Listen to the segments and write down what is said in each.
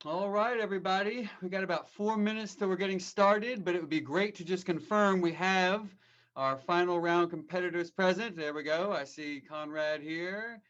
All right, everybody. We got about 4 minutes till we're getting started, but it would be great to just confirm we have our final round competitors present. There we go. I see Conrad here. We have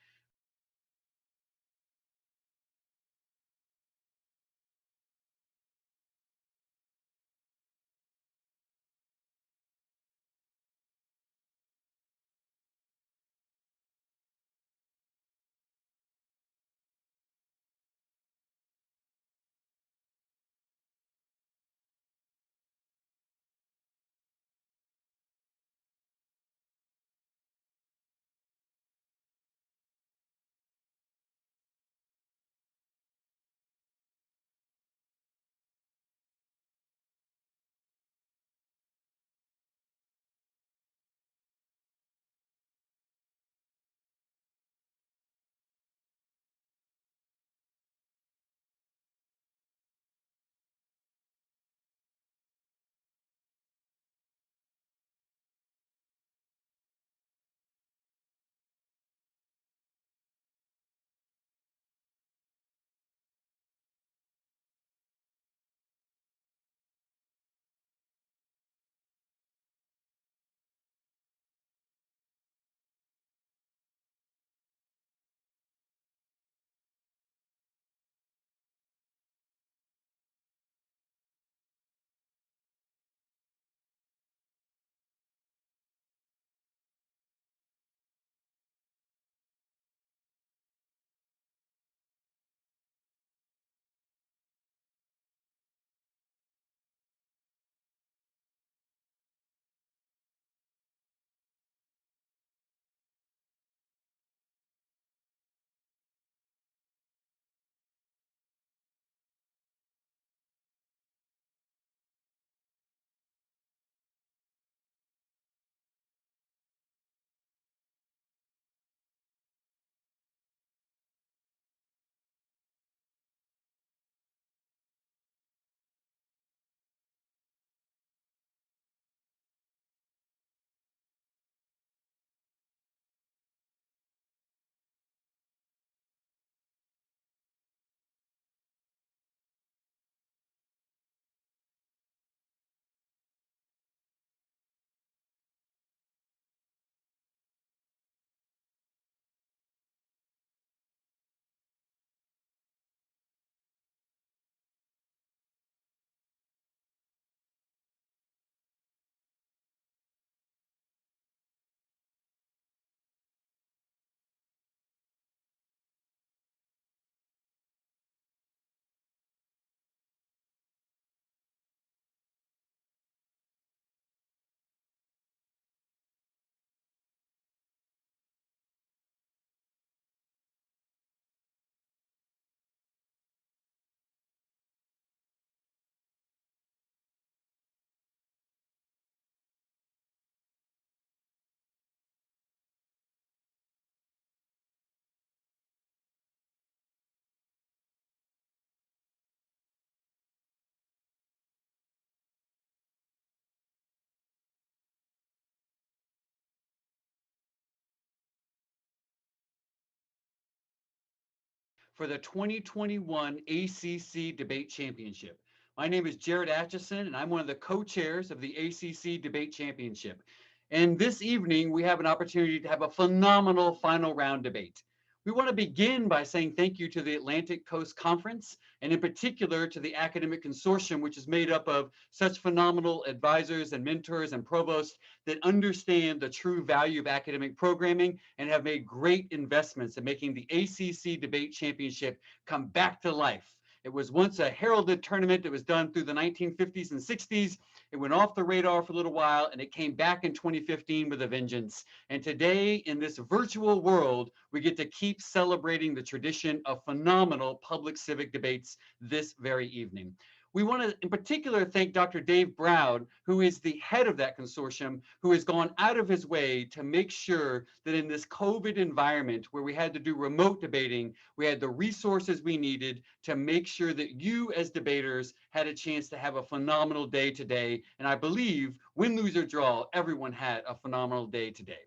for the 2021 ACC Debate Championship. My name is Jared Atchison, and I'm one of the co-chairs of the ACC Debate Championship. And this evening, we have an opportunity to have a phenomenal final round debate. We want to begin by saying thank you to the Atlantic Coast Conference, and in particular to the Academic Consortium, which is made up of such phenomenal advisors and mentors and provosts that understand the true value of academic programming and have made great investments in making the ACC Debate Championship come back to life. It was once a heralded tournament that was done through the 1950s and 60s. It went off the radar for a little while, and it came back in 2015 with a vengeance. And today, in this virtual world, we get to keep celebrating the tradition of phenomenal public civic debates this very evening. We want to, in particular, thank Dr. Dave Brown, who is the head of that consortium, who has gone out of his way to make sure that in this COVID environment where we had to do remote debating, we had the resources we needed to make sure that you as debaters had a chance to have a phenomenal day today. And I believe win, lose, or draw, everyone had a phenomenal day today.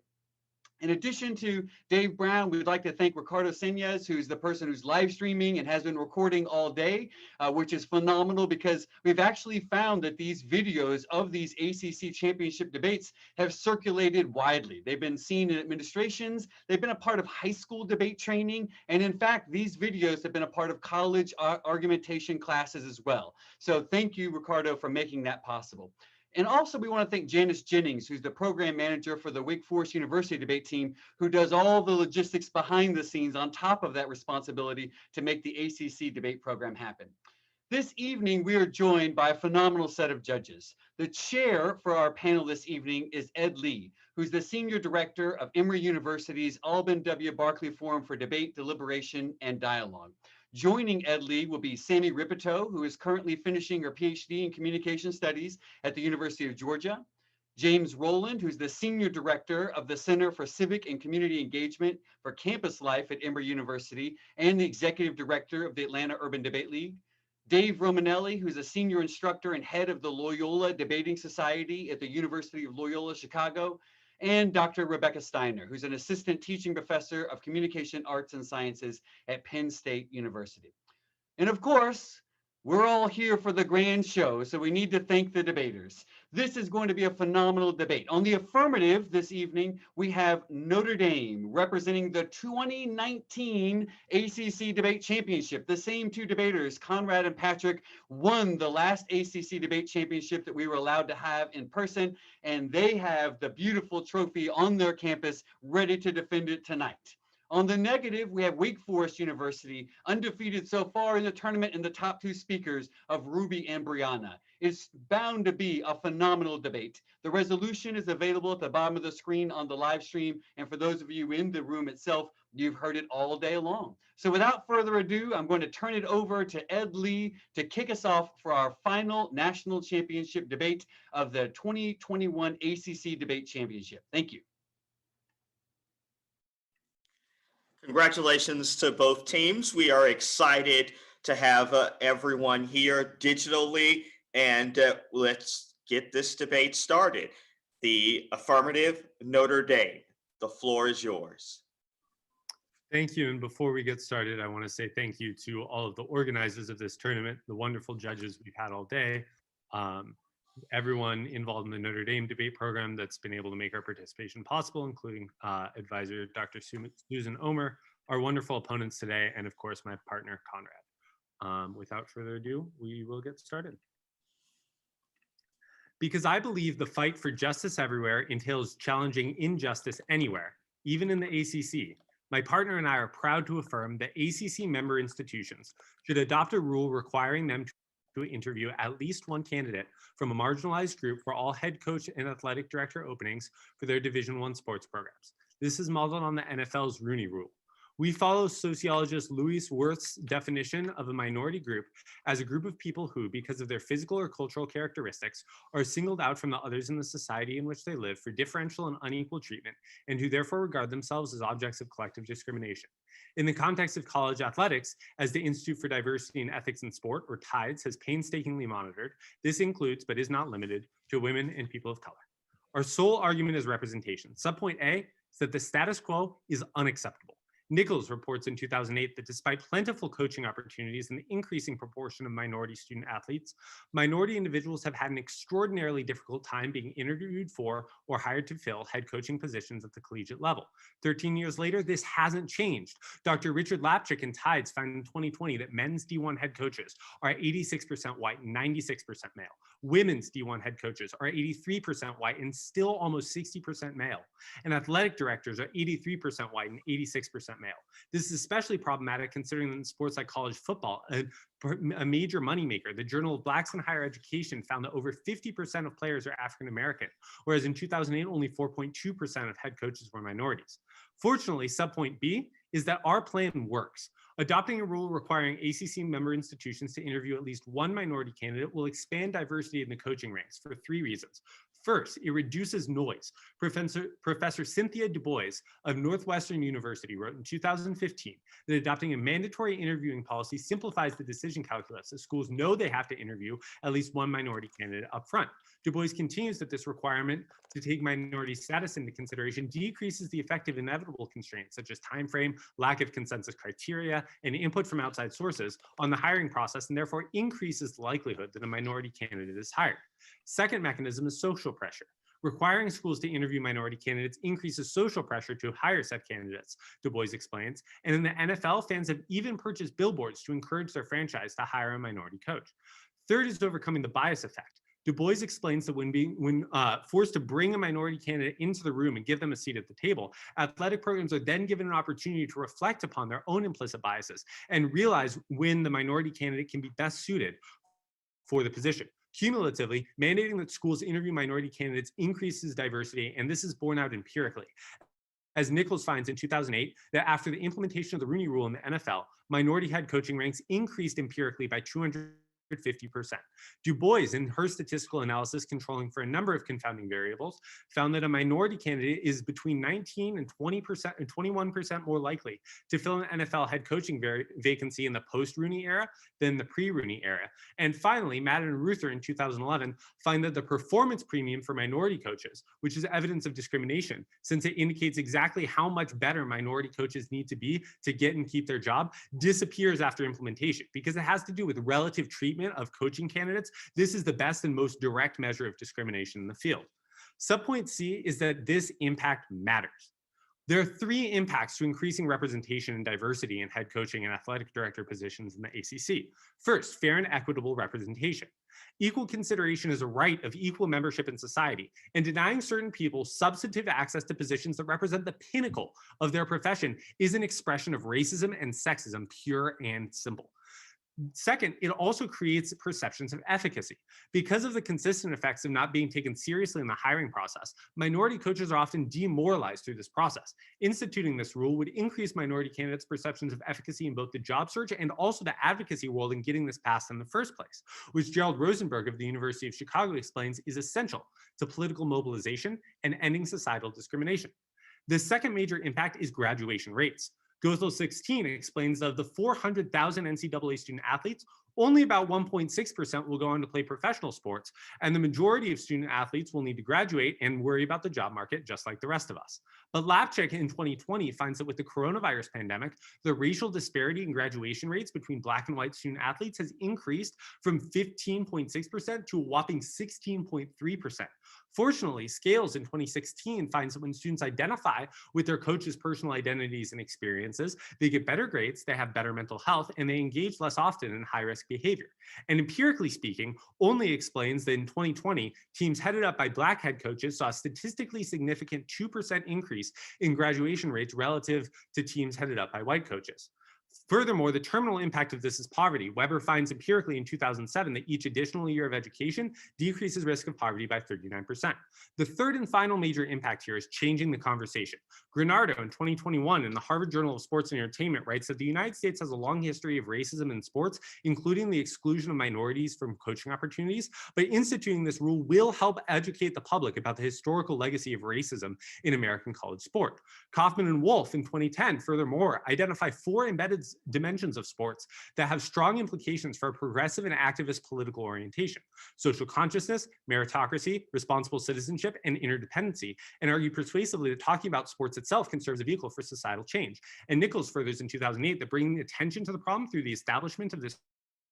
In addition to Dave Brown, we'd like to thank Ricardo Senyas, who's the person who's live streaming and has been recording all day, which is phenomenal because we've actually found that these videos of these ACC championship debates have circulated widely. They've been seen in administrations, they've been a part of high school debate training, and in fact, these videos have been a part of college argumentation classes as well. So thank you, Ricardo, for making that possible. And also, we want to thank Janice Jennings, who's the program manager for the Wake Forest University debate team, who does all the logistics behind the scenes on top of that responsibility to make the ACC debate program happen. This evening, we are joined by a phenomenal set of judges. The chair for our panel this evening is Ed Lee, who's the senior director of Emory University's Alban W. Barkley Forum for Debate, Deliberation, and Dialogue. Joining Ed Lee will be Sammy Ripito, who is currently finishing her PhD in Communication Studies at the University of Georgia. James Rowland, who's the Senior Director of the Center for Civic and Community Engagement for Campus Life at Emory University and the Executive Director of the Atlanta Urban Debate League. Dave Romanelli, who's a Senior Instructor and Head of the Loyola Debating Society at the University of Loyola, Chicago. And Dr. Rebecca Steiner, who's an Assistant Teaching Professor of Communication Arts and Sciences at Penn State University. And of course, we're all here for the grand show, so we need to thank the debaters. This is going to be a phenomenal debate. On the affirmative this evening, we have Notre Dame representing the 2019 ACC Debate Championship. The same two debaters, Conrad and Patrick, won the last ACC Debate Championship that we were allowed to have in person, and they have the beautiful trophy on their campus ready to defend it tonight. On the negative, we have Wake Forest University, undefeated so far in the tournament, and the top two speakers of Ruby and Brianna. It's bound to be a phenomenal debate. The resolution is available at the bottom of the screen on the live stream, and for those of you in the room itself, you've heard it all day long. So without further ado, I'm going to turn it over to Ed Lee to kick us off for our final national championship debate of the 2021 ACC Debate Championship. Thank you. Congratulations to both teams. We are excited to have everyone here digitally, and let's get this debate started. The affirmative, Notre Dame. The floor is yours. Thank you. And before we get started, I want to say thank you to all of the organizers of this tournament, the wonderful judges we've had all day, everyone involved in the Notre Dame debate program that's been able to make our participation possible, including advisor Dr. Susan Omer, our wonderful opponents today, and of course, my partner, Conrad. Without further ado, we will get started. Because I believe the fight for justice everywhere entails challenging injustice anywhere, even in the ACC. My partner and I are proud to affirm that ACC member institutions should adopt a rule requiring them to interview at least one candidate from a marginalized group for all head coach and athletic director openings for their Division I sports programs. This is modeled on the NFL's Rooney Rule. We follow sociologist Louis Wirth's definition of a minority group as a group of people who, because of their physical or cultural characteristics, are singled out from the others in the society in which they live for differential and unequal treatment, and who therefore regard themselves as objects of collective discrimination. In the context of college athletics, as the Institute for Diversity in Ethics in Sport, or TIDES, has painstakingly monitored, this includes, but is not limited, to women and people of color. Our sole argument is representation. Subpoint A is that the status quo is unacceptable. Nichols reports in 2008 that despite plentiful coaching opportunities and the increasing proportion of minority student athletes, minority individuals have had an extraordinarily difficult time being interviewed for or hired to fill head coaching positions at the collegiate level. 13 years later, this hasn't changed. Dr. Richard Lapchick in TIDES found in 2020 that men's D1 head coaches are 86% white and 96% male. Women's D1 head coaches are 83% white and still almost 60% male. And athletic directors are 83% white and 86% male. This is especially problematic considering that in sports like college football, a major moneymaker, the Journal of Blacks in Higher Education found that over 50% of players are African American, whereas in 2008, only 4.2% of head coaches were minorities. Fortunately, subpoint B is that our plan works. Adopting a rule requiring ACC member institutions to interview at least one minority candidate will expand diversity in the coaching ranks for three reasons. First, it reduces noise. Professor Cynthia Du Bois of Northwestern University wrote in 2015 that adopting a mandatory interviewing policy simplifies the decision calculus, as schools know they have to interview at least one minority candidate up front. Du Bois continues that this requirement to take minority status into consideration decreases the effective inevitable constraints, such as time frame, lack of consensus criteria, and input from outside sources on the hiring process, and therefore increases the likelihood that a minority candidate is hired. Second mechanism is social pressure. Requiring schools to interview minority candidates increases social pressure to hire said candidates, Du Bois explains. And in the NFL, fans have even purchased billboards to encourage their franchise to hire a minority coach. Third is overcoming the bias effect. Du Bois explains that when forced to bring a minority candidate into the room and give them a seat at the table, athletic programs are then given an opportunity to reflect upon their own implicit biases and realize when the minority candidate can be best suited for the position. Cumulatively, mandating that schools interview minority candidates increases diversity, and this is borne out empirically. As Nichols finds in 2008, that after the implementation of the Rooney Rule in the NFL, minority head coaching ranks increased empirically by 250%. Du Bois, in her statistical analysis controlling for a number of confounding variables, found that a minority candidate is between 19 and 20% and 21% more likely to fill an NFL head coaching vacancy in the post-Rooney era than the pre-Rooney era. And finally, Madden and Ruther in 2011 find that the performance premium for minority coaches, which is evidence of discrimination, since it indicates exactly how much better minority coaches need to be to get and keep their job, disappears after implementation because it has to do with relative treatment of coaching candidates. This is the best and most direct measure of discrimination in the field. Subpoint C is that this impact matters. There are three impacts to increasing representation and diversity in head coaching and athletic director positions in the ACC. First, fair and equitable representation. Equal consideration is a right of equal membership in society, and denying certain people substantive access to positions that represent the pinnacle of their profession is an expression of racism and sexism, pure and simple. Second, it also creates perceptions of efficacy. Because of the consistent effects of not being taken seriously in the hiring process, minority coaches are often demoralized through this process. Instituting this rule would increase minority candidates' perceptions of efficacy in both the job search and also the advocacy world in getting this passed in the first place, which Gerald Rosenberg of the University of Chicago explains is essential to political mobilization and ending societal discrimination. The second major impact is graduation rates. Gothel 16 explains that of the 400,000 NCAA student athletes, only about 1.6% will go on to play professional sports, and the majority of student athletes will need to graduate and worry about the job market just like the rest of us. But LabCheck in 2020 finds that with the coronavirus pandemic, the racial disparity in graduation rates between Black and white student athletes has increased from 15.6% to a whopping 16.3%. Fortunately, Scales in 2016 finds that when students identify with their coach's personal identities and experiences, they get better grades, they have better mental health, and they engage less often in high-risk behavior. And empirically speaking, only explains that in 2020, teams headed up by Black head coaches saw a statistically significant 2% increase in graduation rates relative to teams headed up by white coaches. Furthermore, the terminal impact of this is poverty. Weber finds empirically in 2007 that each additional year of education decreases risk of poverty by 39%. The third and final major impact here is changing the conversation. Granardo in 2021 in the Harvard Journal of Sports and Entertainment writes that the United States has a long history of racism in sports, including the exclusion of minorities from coaching opportunities, but instituting this rule will help educate the public about the historical legacy of racism in American college sport. Kaufman and Wolf in 2010, furthermore, identify 4 embedded dimensions of sports that have strong implications for a progressive and activist political orientation: social consciousness, meritocracy, responsible citizenship, and interdependency, and argue persuasively that talking about sports itself can serve as a vehicle for societal change. And Nichols furthers in 2008 that bringing attention to the problem through the establishment of this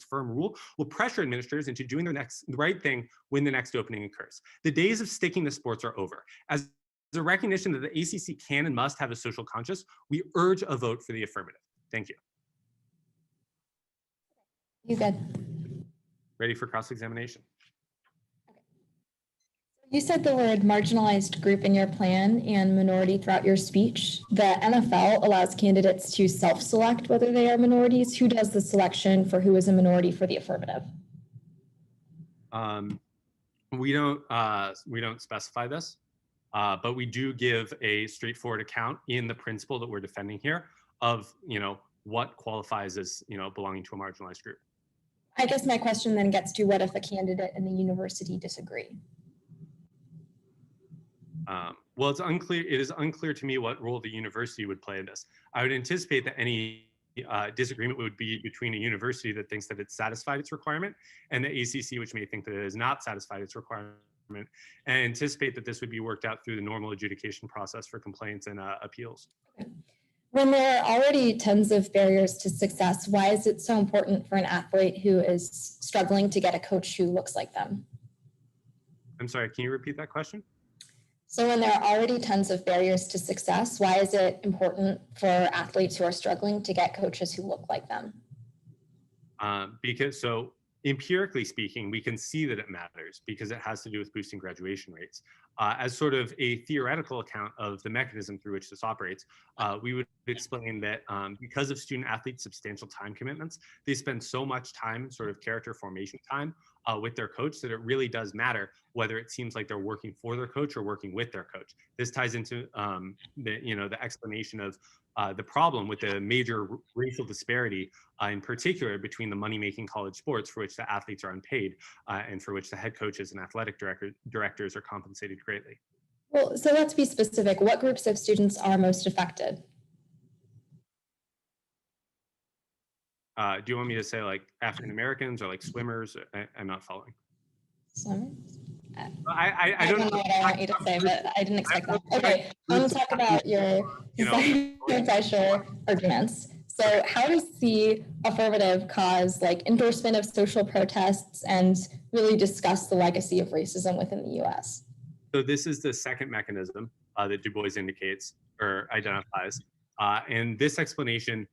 firm rule will pressure administrators into doing the right thing when the next opening occurs. The days of sticking to sports are over. As a recognition that the ACC can and must have a social conscience, we urge a vote for the affirmative. Thank you. You good? Ready for cross-examination. You said the word marginalized group in your plan and minority throughout your speech. The NFL allows candidates to self-select whether they are minorities. Who does the selection for who is a minority for the affirmative? We don't specify this, but we do give a straightforward account in the principle that we're defending here of, what qualifies as, belonging to a marginalized group. I guess my question then gets to what if a candidate and the university disagree? Well, it's unclear. It is unclear to me what role the university would play in this. I would anticipate that any disagreement would be between a university that thinks that it's satisfied its requirement and the ACC, which may think that it has not satisfied its requirement, and anticipate that this would be worked out through the normal adjudication process for complaints and appeals. When there are already tons of barriers to success, why is it so important for an athlete who is struggling to get a coach who looks like them? I'm sorry, can you repeat that question? So when there are already tons of barriers to success, why is it important for athletes who are struggling to get coaches who look like them? Because so empirically speaking, we can see that it matters because it has to do with boosting graduation rates. As sort of a theoretical account of the mechanism through which this operates, we would explain that because of student athletes' substantial time commitments, they spend so much time, sort of character formation time, with their coach that it really does matter whether it seems like they're working for their coach or working with their coach. This ties into the explanation of the problem with the major racial disparity, in particular between the money-making college sports for which the athletes are unpaid and for which the head coaches and athletic directors are compensated greatly. Well, so let's be specific. What groups of students are most affected? Do you want me to say like African Americans or like swimmers? I'm not following. Swimmers? I don't know what I want you to say, but I didn't expect that. Okay, I want to talk about your pressure arguments. So how does the affirmative cause like endorsement of social protests and really discuss the legacy of racism within the US? So this is the second mechanism that Du Bois indicates or identifies. And this explanation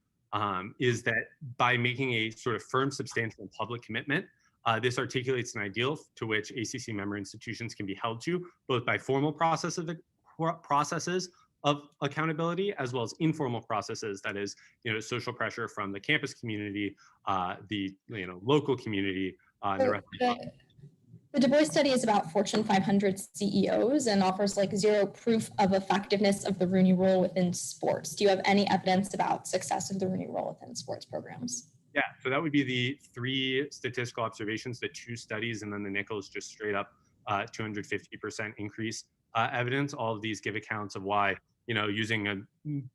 is that by making a sort of firm, substantial, and public commitment, this articulates an ideal to which ACC member institutions can be held to, both by formal processes of accountability, as well as informal processes, that is, social pressure from the campus community, the local community, and the rest of the The Du Bois study is about Fortune 500 CEOs and offers like zero proof of effectiveness of the Rooney Rule within sports. Do you have any evidence about success of the Rooney Rule within sports programs? Yeah, so that would be the 3 statistical observations, the 2 studies, and then the Nichols just straight up 250% increase evidence. All of these give accounts of why, using a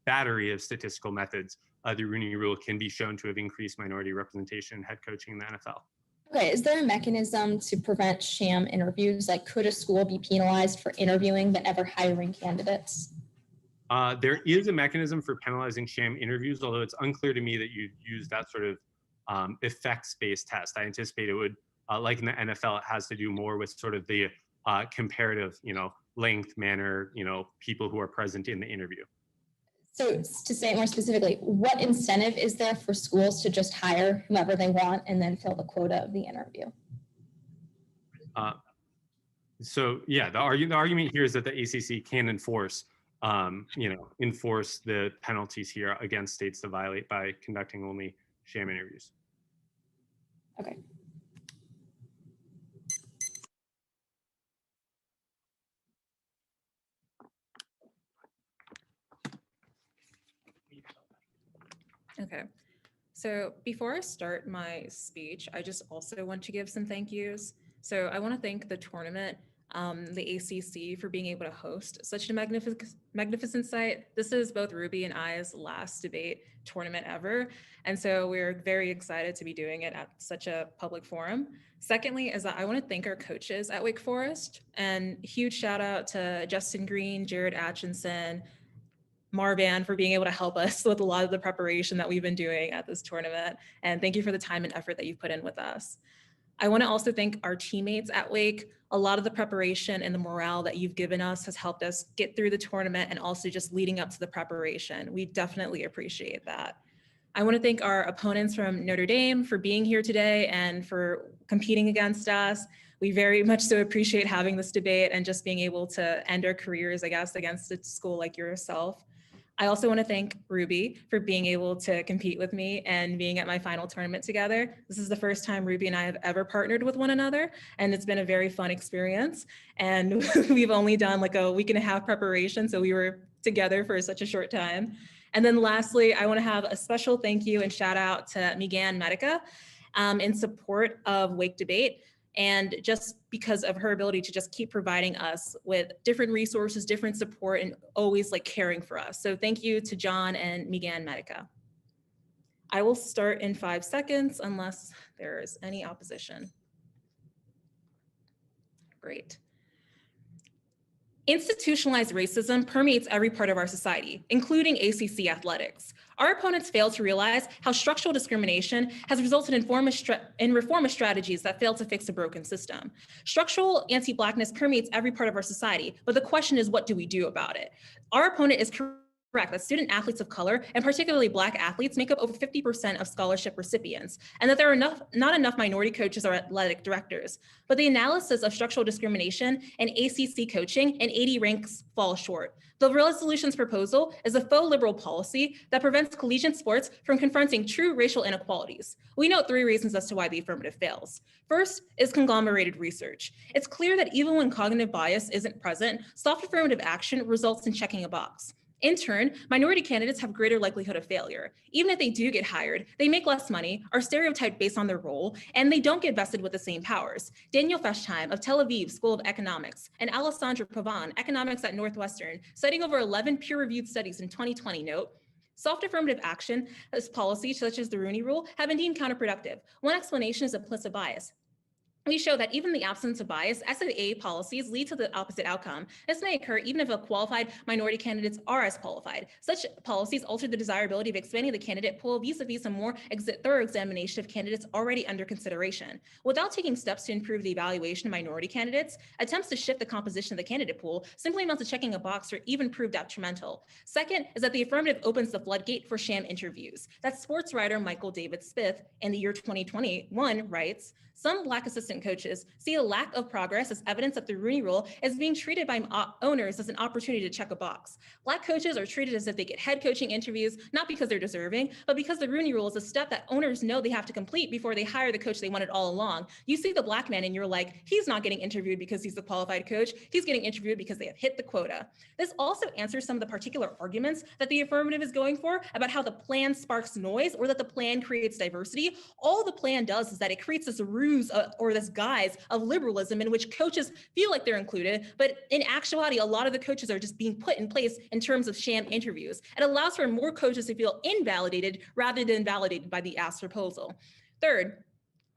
battery of statistical methods, the Rooney Rule can be shown to have increased minority representation in head coaching in the NFL. Okay, is there a mechanism to prevent sham interviews? Like, could a school be penalized for interviewing but never hiring candidates? There is a mechanism for penalizing sham interviews, although it's unclear to me that you'd use that sort of effects-based test. I anticipate it would, like in the NFL, it has to do more with sort of the comparative, length, manner, people who are present in the interview. So to say it more specifically, what incentive is there for schools to just hire whomever they want and then fill the quota of the interview? So yeah, the argument here is that the ACC can enforce the penalties here against states that violate by conducting only sham interviews. Okay. Okay, so before I start my speech, I just also want to give some thank yous. So I want to thank the tournament, the ACC, for being able to host such a magnificent site. This is both Ruby and I's last debate tournament ever. And so we're very excited to be doing it at such a public forum. Secondly, is that I want to thank our coaches at Wake Forest, and huge shout out to Justin Green, Jared Atchison, Marban, for being able to help us with a lot of the preparation that we've been doing at this tournament. And thank you for the time and effort that you've put in with us. I want to also thank our teammates at Wake. A lot of the preparation and the morale that you've given us has helped us get through the tournament and also just leading up to the preparation. We definitely appreciate that. I want to thank our opponents from Notre Dame for being here today and for competing against us. We very much so appreciate having this debate and just being able to end our careers, I guess, against a school like yourself. I also want to thank Ruby for being able to compete with me and being at my final tournament together. This is the first time Ruby and I have ever partnered with one another, and it's been a very fun experience. And we've only done like a week and a half preparation, so we were together for such a short time. And then lastly, I want to have a special thank you and shout out to Megan Medica in support of Wake Debate. and just because of her ability to just keep providing us with different resources, different support, and always like caring for us. So thank you to John and Megan Medica. I will start in 5 seconds unless there is any opposition. Great. Institutionalized racism permeates every part of our society, including ACC athletics. Our opponents fail to realize how structural discrimination has resulted in reformist strategies that fail to fix a broken system. Structural anti-Blackness permeates every part of our society, but the question is, what do we do about it? Our opponent is correct that student athletes of color, and particularly Black athletes, make up over 50% of scholarship recipients, and that there are not enough minority coaches or athletic directors. But the analysis of structural discrimination and ACC coaching and 80 ranks fall short. The resolution's proposal is a faux liberal policy that prevents collegiate sports from confronting true racial inequalities. We note 3 reasons as to why the affirmative fails. First is conglomerated research. It's clear that even when cognitive bias isn't present, soft affirmative action results in checking a box. In turn, minority candidates have greater likelihood of failure. Even if they do get hired, they make less money, are stereotyped based on their role, and they don't get vested with the same powers. Daniel Feshheim of Tel Aviv School of Economics and Alessandra Pavan, economics at Northwestern, citing over 11 peer-reviewed studies in 2020, note, soft affirmative action as policies such as the Rooney Rule have been deemed counterproductive. One explanation is implicit bias. We show that even in the absence of bias, SAA policies lead to the opposite outcome. This may occur even if qualified minority candidates are as qualified. Such policies alter the desirability of expanding the candidate pool vis-a-vis a more thorough examination of candidates already under consideration. Without taking steps to improve the evaluation of minority candidates, attempts to shift the composition of the candidate pool simply amounts to checking a box or even prove detrimental. Second is that the affirmative opens the floodgate for sham interviews. That sports writer Michael David Smith in the year 2021 writes, some Black assistant coaches see a lack of progress as evidence that the Rooney Rule is being treated by owners as an opportunity to check a box. Black coaches are treated as if they get head coaching interviews, not because they're deserving, but because the Rooney Rule is a step that owners know they have to complete before they hire the coach they wanted all along. You see the Black man and you're like, he's not getting interviewed because he's the qualified coach. He's getting interviewed because they have hit the quota. This also answers some of the particular arguments that the affirmative is going for about how the plan sparks noise or that the plan creates diversity. All the plan does is that it creates this ruse or this guise of liberalism in which coaches feel like they're included, but in actuality, a lot of the coaches are just being put in place in terms of sham interviews. It allows for more coaches to feel invalidated rather than validated by the asked proposal. Third,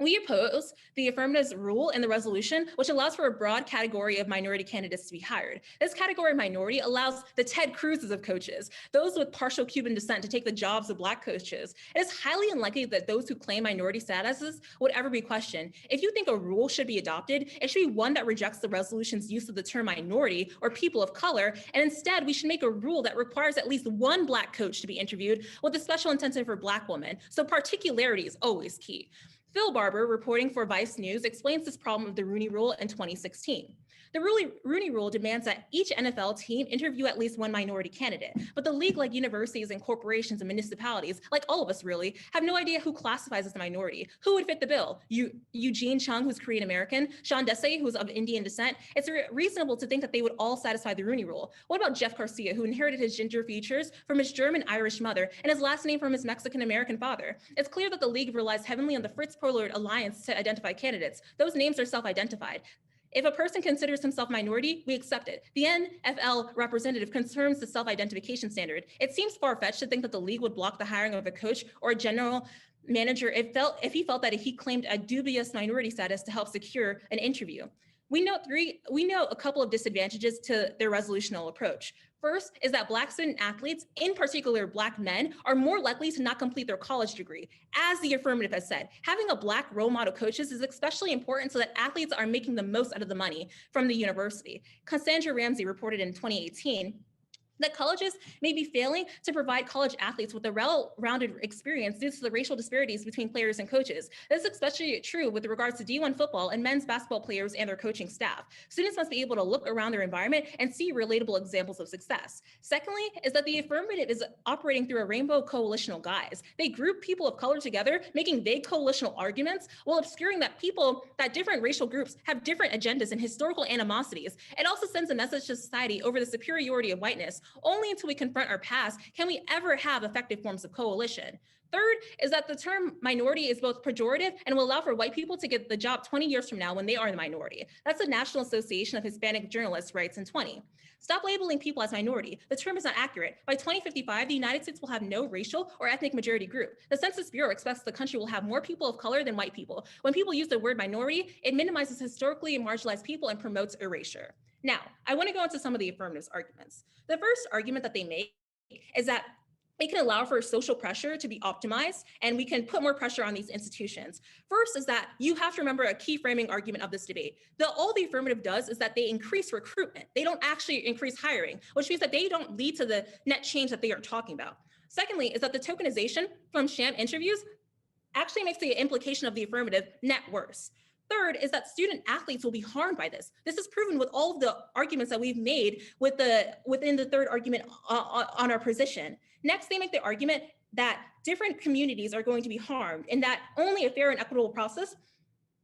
we oppose the affirmative rule in the resolution, which allows for a broad category of minority candidates to be hired. This category of minority allows the Ted Cruzes of coaches, those with partial Cuban descent, to take the jobs of Black coaches. It is highly unlikely that those who claim minority statuses would ever be questioned. If you think a rule should be adopted, it should be one that rejects the resolution's use of the term minority or people of color, and instead we should make a rule that requires at least one Black coach to be interviewed with a special incentive for Black women. So particularity is always key. Phil Barber, reporting for Vice News, explains this problem of the Rooney Rule in 2016. The Rooney Rule demands that each NFL team interview at least one minority candidate, but the league, like universities and corporations and municipalities, like all of us really, have no idea who classifies as a minority. Who would fit the bill? Eugene Chung, who's Korean American, Sean Desai, who's of Indian descent. It's reasonable to think that they would all satisfy the Rooney Rule. What about Jeff Garcia, who inherited his ginger features from his German-Irish mother and his last name from his Mexican-American father? It's clear that the league relies heavily on the Fritz-Pollard Alliance to identify candidates. Those names are self-identified. If a person considers himself minority, we accept it. The NFL representative confirms the self-identification standard. It seems far-fetched to think that the league would block the hiring of a coach or a general manager if he felt that he claimed a dubious minority status to help secure an interview. We note a couple of disadvantages to their resolutional approach. First is that Black student athletes, in particular Black men, are more likely to not complete their college degree. As the affirmative has said, having a Black role model coaches is especially important so that athletes are making the most out of the money from the university. Cassandra Ramsey reported in 2018 that colleges may be failing to provide college athletes with a well-rounded experience due to the racial disparities between players and coaches. This is especially true with regards to D1 football and men's basketball players and their coaching staff. Students must be able to look around their environment and see relatable examples of success. Secondly, is that the affirmative is operating through a rainbow coalitional guise. They group people of color together, making vague coalitional arguments while obscuring that different racial groups have different agendas and historical animosities. It also sends a message to society over the superiority of whiteness, Only until we confront our past can we ever have effective forms of coalition. Third is that the term minority is both pejorative and will allow for white people to get the job 20 years from now when they are the minority. That's the National Association of Hispanic Journalists writes in 20. Stop labeling people as minority. The term is not accurate. By 2055, the United States will have no racial or ethnic majority group. The Census Bureau expects the country will have more people of color than white people. When people use the word minority, it minimizes historically marginalized people and promotes erasure. Now, I want to go into some of the affirmatives arguments. The first argument that they make is that it can allow for social pressure to be optimized, and we can put more pressure on these institutions. First is that you have to remember a key framing argument of this debate. All the affirmative does is that they increase recruitment. They don't actually increase hiring, which means that they don't lead to the net change that they are talking about. Secondly, is that the tokenization from sham interviews actually makes the implication of the affirmative net worse. Third is that student athletes will be harmed by this. This is proven with all of the arguments that we've made within the third argument on our position. Next, they make the argument that different communities are going to be harmed and that only a fair and equitable process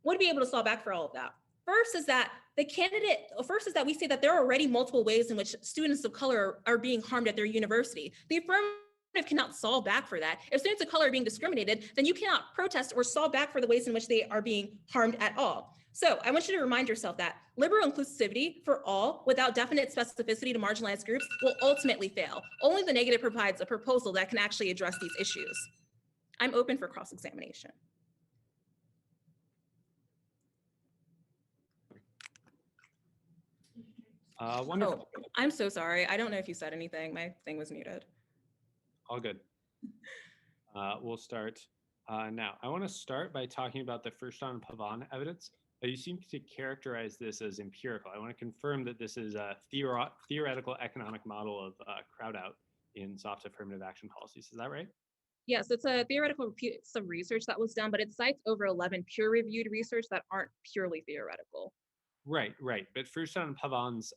would be able to solve back for all of that. First is that we say that there are already multiple ways in which students of color are being harmed at their university. The affirmative cannot solve back for that. If students of color are being discriminated, then you cannot protest or solve back for the ways in which they are being harmed at all. So I want you to remind yourself that liberal inclusivity for all without definite specificity to marginalized groups will ultimately fail. Only the negative provides a proposal that can actually address these issues. I'm open for cross-examination. Wonderful. Oh, I'm so sorry. I don't know if you said anything. My thing was muted. All good. We'll start now. I want to start by talking about the first on Pavan evidence. You seem to characterize this as empirical. I want to confirm that this is a theoretical economic model of crowd out in soft affirmative action policies. Is that right? Yes, it's a theoretical piece of research that was done, but it cites over 11 peer-reviewed research that aren't purely theoretical. Right. But first on Pavan's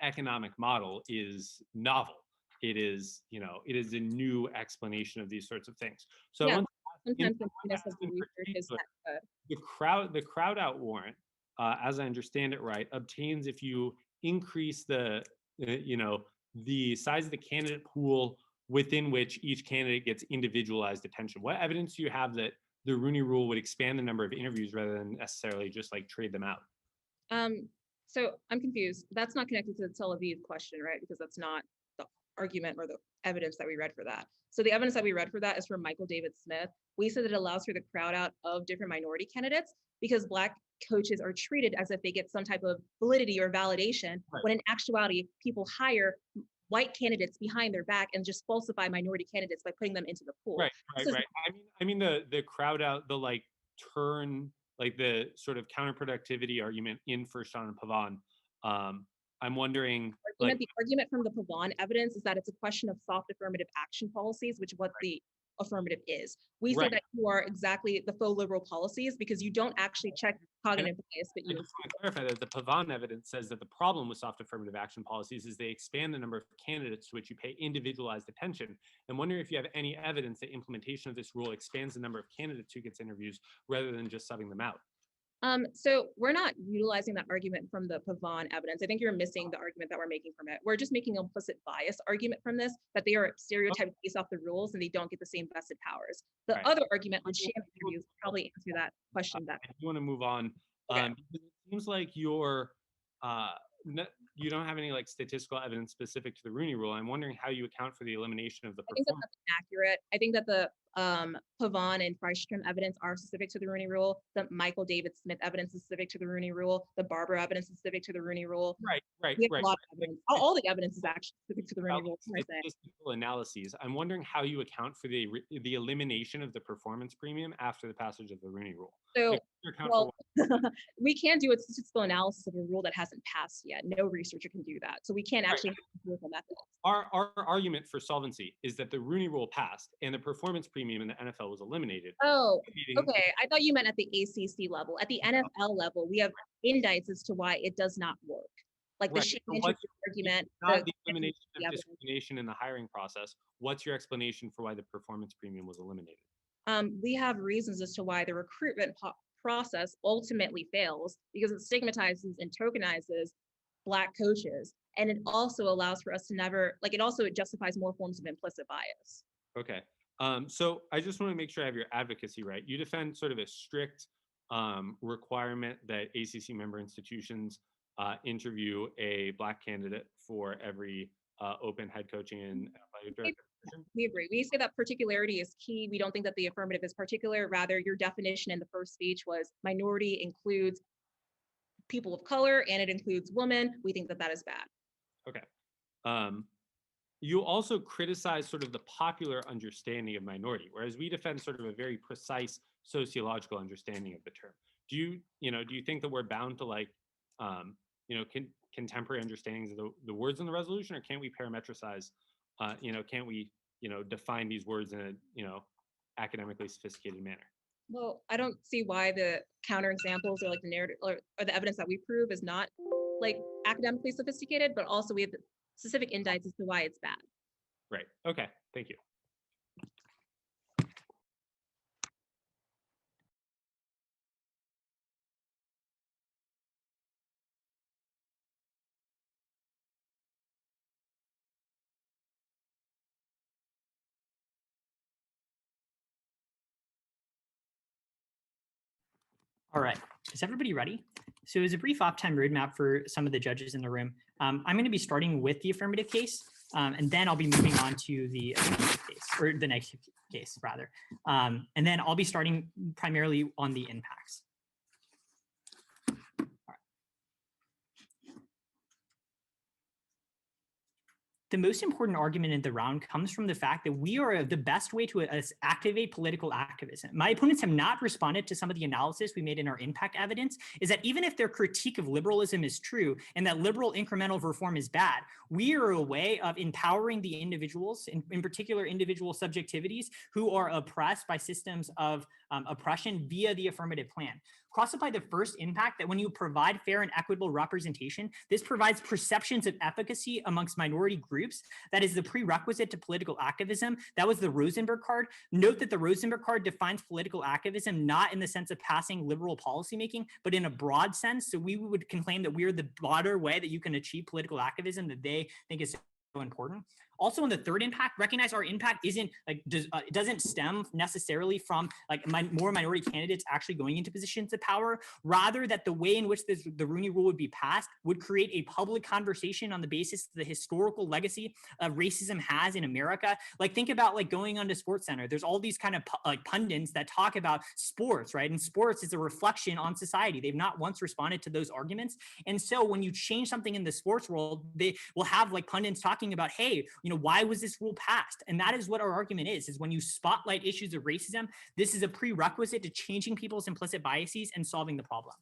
economic model is novel. It is a new explanation of these sorts of things. So yeah, sometimes the weakness of the research is that good. The crowd out warrant, as I understand it right, obtains if you increase the size of the candidate pool within which each candidate gets individualized attention. What evidence do you have that the Rooney Rule would expand the number of interviews rather than necessarily just like trade them out? So I'm confused. That's not connected to the Tel Aviv question, right? Because that's not the argument or the evidence that we read for that. So the evidence that we read for that is from Michael David Smith. We said that it allows for the crowd out of different minority candidates because Black coaches are treated as if they get some type of validity or validation, right, when in actuality, people hire white candidates behind their back and just falsify minority candidates by putting them into the pool. Right. I mean the crowd out, the like the sort of counterproductivity argument in First John and Pavan. I'm wondering. The argument from the Pavan evidence is that it's a question of soft affirmative action policies, which is what the affirmative is. We say that you are exactly the faux liberal policies because you don't actually check cognitive bias, but you. I just want to clarify that the Pavan evidence says that the problem with soft affirmative action policies is they expand the number of candidates to which you pay individualized attention. I'm wondering if you have any evidence that implementation of this rule expands the number of candidates who gets interviews rather than just subbing them out. So we're not utilizing that argument from the Pavan evidence. I think you're missing the argument that we're making from it. We're just making an implicit bias argument from this, that they are stereotyped based off the rules and they don't get the same vested powers. The other argument on sham interviews probably answer that question better. I do want to move on. Okay. It seems like you don't have any like statistical evidence specific to the Rooney Rule. I'm wondering how you account for the elimination of the performance. I think that's inaccurate. I think that the Pavan and Freistrom evidence are specific to the Rooney Rule. The Michael David Smith evidence is specific to the Rooney Rule. The Barbara evidence is specific to the Rooney Rule. Right. We have a lot of evidence. All the evidence is actually specific to the Rooney Rule. Statistical analyses. I'm wondering how you account for the elimination of the performance premium after the passage of the Rooney Rule. So, we can't do a statistical analysis of a rule that hasn't passed yet. No researcher can do that. So we can't actually do a method. Our argument for solvency is that the Rooney Rule passed and the performance premium in the NFL was eliminated. Oh, okay. I thought you meant at the ACC level. At the NFL level, we have indices as to why it does not work. Like the sham interview argument. Not the elimination of discrimination in the hiring process. What's your explanation for why the performance premium was eliminated? We have reasons as to why the recruitment process ultimately fails because it stigmatizes and tokenizes Black coaches. And it also allows for us to never, like, it justifies more forms of implicit bias. Okay. So I just want to make sure I have your advocacy right. You defend sort of a strict requirement that ACC member institutions interview a Black candidate for every open head coaching and athletic director position? We agree. We say that particularity is key. We don't think that the affirmative is particular. Rather, your definition in the first speech was minority includes people of color and it includes women. We think that that is bad. Okay. You also criticize sort of the popular understanding of minority, whereas we defend sort of a very precise sociological understanding of the term. Do you think that we're bound to like, contemporary understandings of the words in the resolution, or can't we parametricize, can't we, define these words in a, academically sophisticated manner? Well, I don't see why the counterexamples or like the narrative or the evidence that we prove is not like academically sophisticated, but also we have specific insights as to why it's bad. Right. Okay. Thank you. All right, is everybody ready? So as a brief off-time roadmap for some of the judges in the room, I'm going to be starting with the affirmative case, and then I'll be moving on to the affirmative case, or the negative case, rather. And then I'll be starting primarily on the impacts. The most important argument in the round comes from the fact that we are the best way to activate political activism. My opponents have not responded to some of the analysis we made in our impact evidence, is that even if their critique of liberalism is true and that liberal incremental reform is bad, we are a way of empowering the individuals, in particular individual subjectivities, who are oppressed by systems of oppression via the affirmative plan. Cross-apply the first impact that when you provide fair and equitable representation, this provides perceptions of efficacy amongst minority groups. That is the prerequisite to political activism. That was the Rosenberg card. Note that the Rosenberg card defines political activism not in the sense of passing liberal policymaking, but in a broad sense. So we would claim that we are the broader way that you can achieve political activism that they think is so important. Also, on the third impact, recognize our impact isn't like doesn't stem necessarily from like more minority candidates actually going into positions of power. Rather, that the way in which the Rooney Rule would be passed would create a public conversation on the basis of the historical legacy of racism has in America. Like think about like going onto Sports Center. There's all these kind of like pundits that talk about sports, right? And sports is a reflection on society. They've not once responded to those arguments. And so when you change something in the sports world, they will have like pundits talking about, hey, why was this rule passed? And that is what our argument is when you spotlight issues of racism, this is a prerequisite to changing people's implicit biases and solving the problem.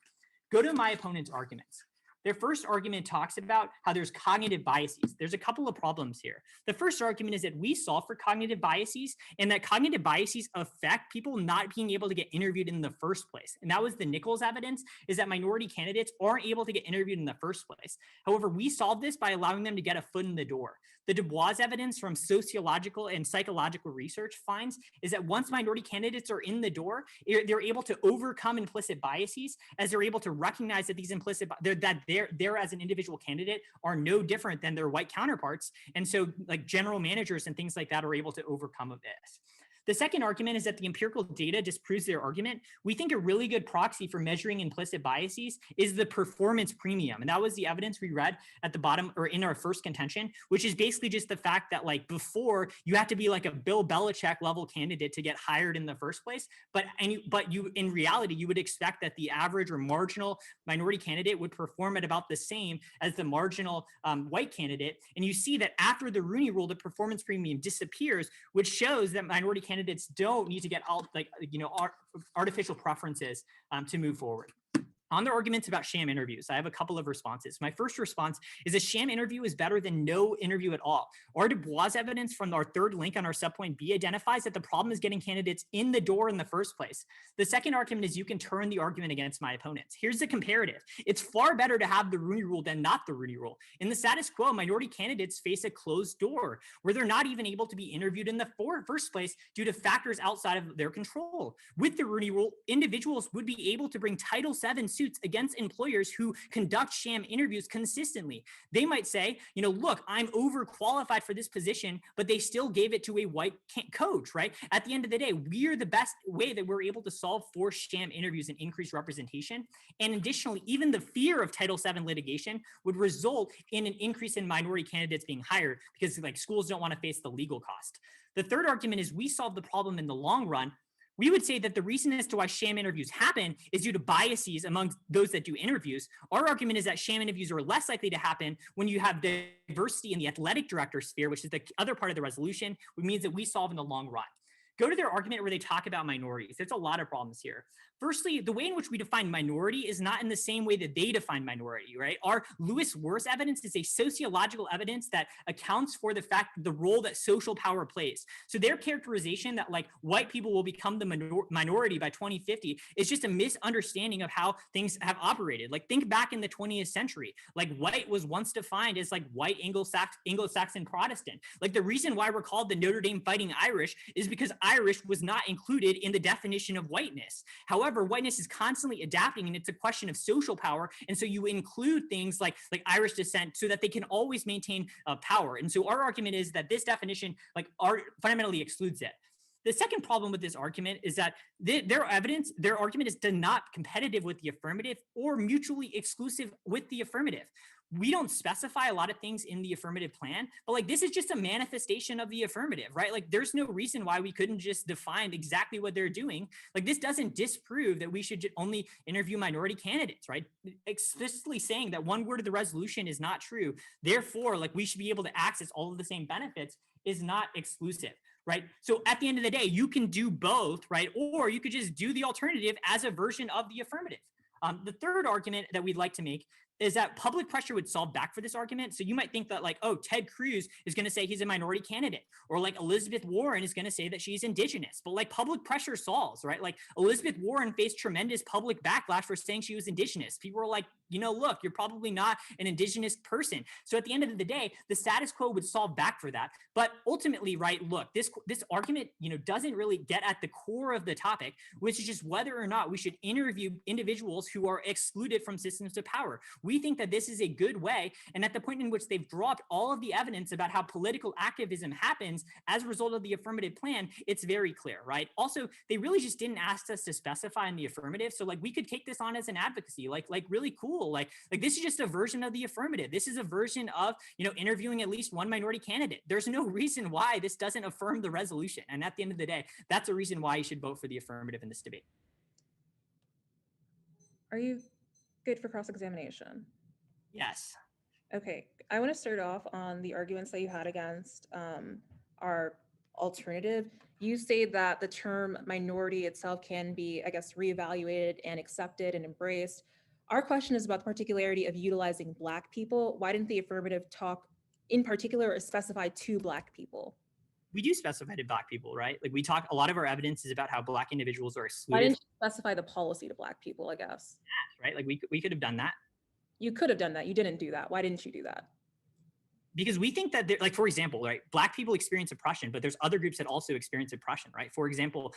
Go to my opponent's arguments. Their first argument talks about how there's cognitive biases. There's a couple of problems here. The first argument is that we solve for cognitive biases and that cognitive biases affect people not being able to get interviewed in the first place. And that was the Nichols evidence, is that minority candidates aren't able to get interviewed in the first place. However, we solve this by allowing them to get a foot in the door. The Dubois evidence from sociological and psychological research finds is that once minority candidates are in the door, they're able to overcome implicit biases as they're able to recognize that these implicit, they're as an individual candidate are no different than their white counterparts. And so like general managers and things like that are able to overcome of this. The second argument is that the empirical data disproves their argument. We think a really good proxy for measuring implicit biases is the performance premium. And that was the evidence we read at the bottom or in our first contention, which is basically just the fact that like before you have to be like a Bill Belichick level candidate to get hired in the first place. But you in reality, you would expect that the average or marginal minority candidate would perform at about the same as the marginal white candidate. And you see that after the Rooney Rule, the performance premium disappears, which shows that minority candidates don't need to get all like artificial preferences to move forward. On their arguments about sham interviews, I have a couple of responses. My first response is a sham interview is better than no interview at all. Our Dubois evidence from our third link on our subpoint B identifies that the problem is getting candidates in the door in the first place. The second argument is you can turn the argument against my opponents. Here's the comparative. It's far better to have the Rooney Rule than not the Rooney Rule. In the status quo, minority candidates face a closed door where they're not even able to be interviewed in the first place due to factors outside of their control. With the Rooney Rule, individuals would be able to bring Title VII suits against employers who conduct sham interviews consistently. They might say, look, I'm overqualified for this position, but they still gave it to a white coach, right? At the end of the day, we're the best way that we're able to solve for sham interviews and increase representation. And additionally, even the fear of Title VII litigation would result in an increase in minority candidates being hired because schools don't want to face the legal cost. The third argument is we solve the problem in the long run. We would say that the reason as to why sham interviews happen is due to biases among those that do interviews. Our argument is that sham interviews are less likely to happen when you have diversity in the athletic director sphere, which is the other part of the resolution, which means that we solve in the long run. Go to their argument where they talk about minorities. There's a lot of problems here. Firstly, the way in which we define minority is not in the same way that they define minority, right? Our Lewis-Worst evidence is a sociological evidence that accounts for the role that social power plays. So their characterization that white people will become the minority by 2050 is just a misunderstanding of how things have operated. Think back in the 20th century, white was once defined as white Anglo-Saxon Protestant. The reason why we're called the Notre Dame Fighting Irish is because Irish was not included in the definition of whiteness. However, whiteness is constantly adapting, and it's a question of social power. And so you include things like Irish descent so that they can always maintain power. And so our argument is that this definition fundamentally excludes it. The second problem with this argument is that their argument is not competitive with the affirmative or mutually exclusive with the affirmative. We don't specify a lot of things in the affirmative plan, but this is just a manifestation of the affirmative, right? There's no reason why we couldn't just define exactly what they're doing. This doesn't disprove that we should only interview minority candidates, right? Explicitly saying that one word of the resolution is not true. Therefore, we should be able to access all of the same benefits is not exclusive, right? So at the end of the day, you can do both, right? Or you could just do the alternative as a version of the affirmative. The third argument that we'd like to make is that public pressure would solve back for this argument. So you might think that Ted Cruz is going to say he's a minority candidate, or Elizabeth Warren is going to say that she's indigenous, but public pressure solves, right? Elizabeth Warren faced tremendous public backlash for saying she was indigenous. People were like, look, you're probably not an indigenous person. So at the end of the day, the status quo would solve back for that. But ultimately, right, look, this argument, doesn't really get at the core of the topic, which is just whether or not we should interview individuals who are excluded from systems of power. We think that this is a good way, and at the point in which they've dropped all of the evidence about how political activism happens as a result of the affirmative plan, it's very clear, right? Also, they really just didn't ask us to specify in the affirmative, so we could take this on as an advocacy, really cool. This is just a version of the affirmative. This is a version of interviewing at least one minority candidate. There's no reason why this doesn't affirm the resolution, and at the end of the day, that's a reason why you should vote for the affirmative in this debate. Are you good for cross-examination? Yes. Okay, I want to start off on the arguments that you had against our alternative. You say that the term minority itself can be, reevaluated and accepted and embraced. Our question is about the particularity of utilizing Black people. Why didn't the affirmative talk in particular or specify to Black people? We do specify to Black people, right? We talk, a lot of our evidence is about how Black individuals are excluded. Why didn't you specify the policy to Black people, I guess? Right, we could have done that. You could have done that. You didn't do that. Why didn't you do that? Because we think that, for example, right, Black people experience oppression, but there's other groups that also experience oppression, right? For example,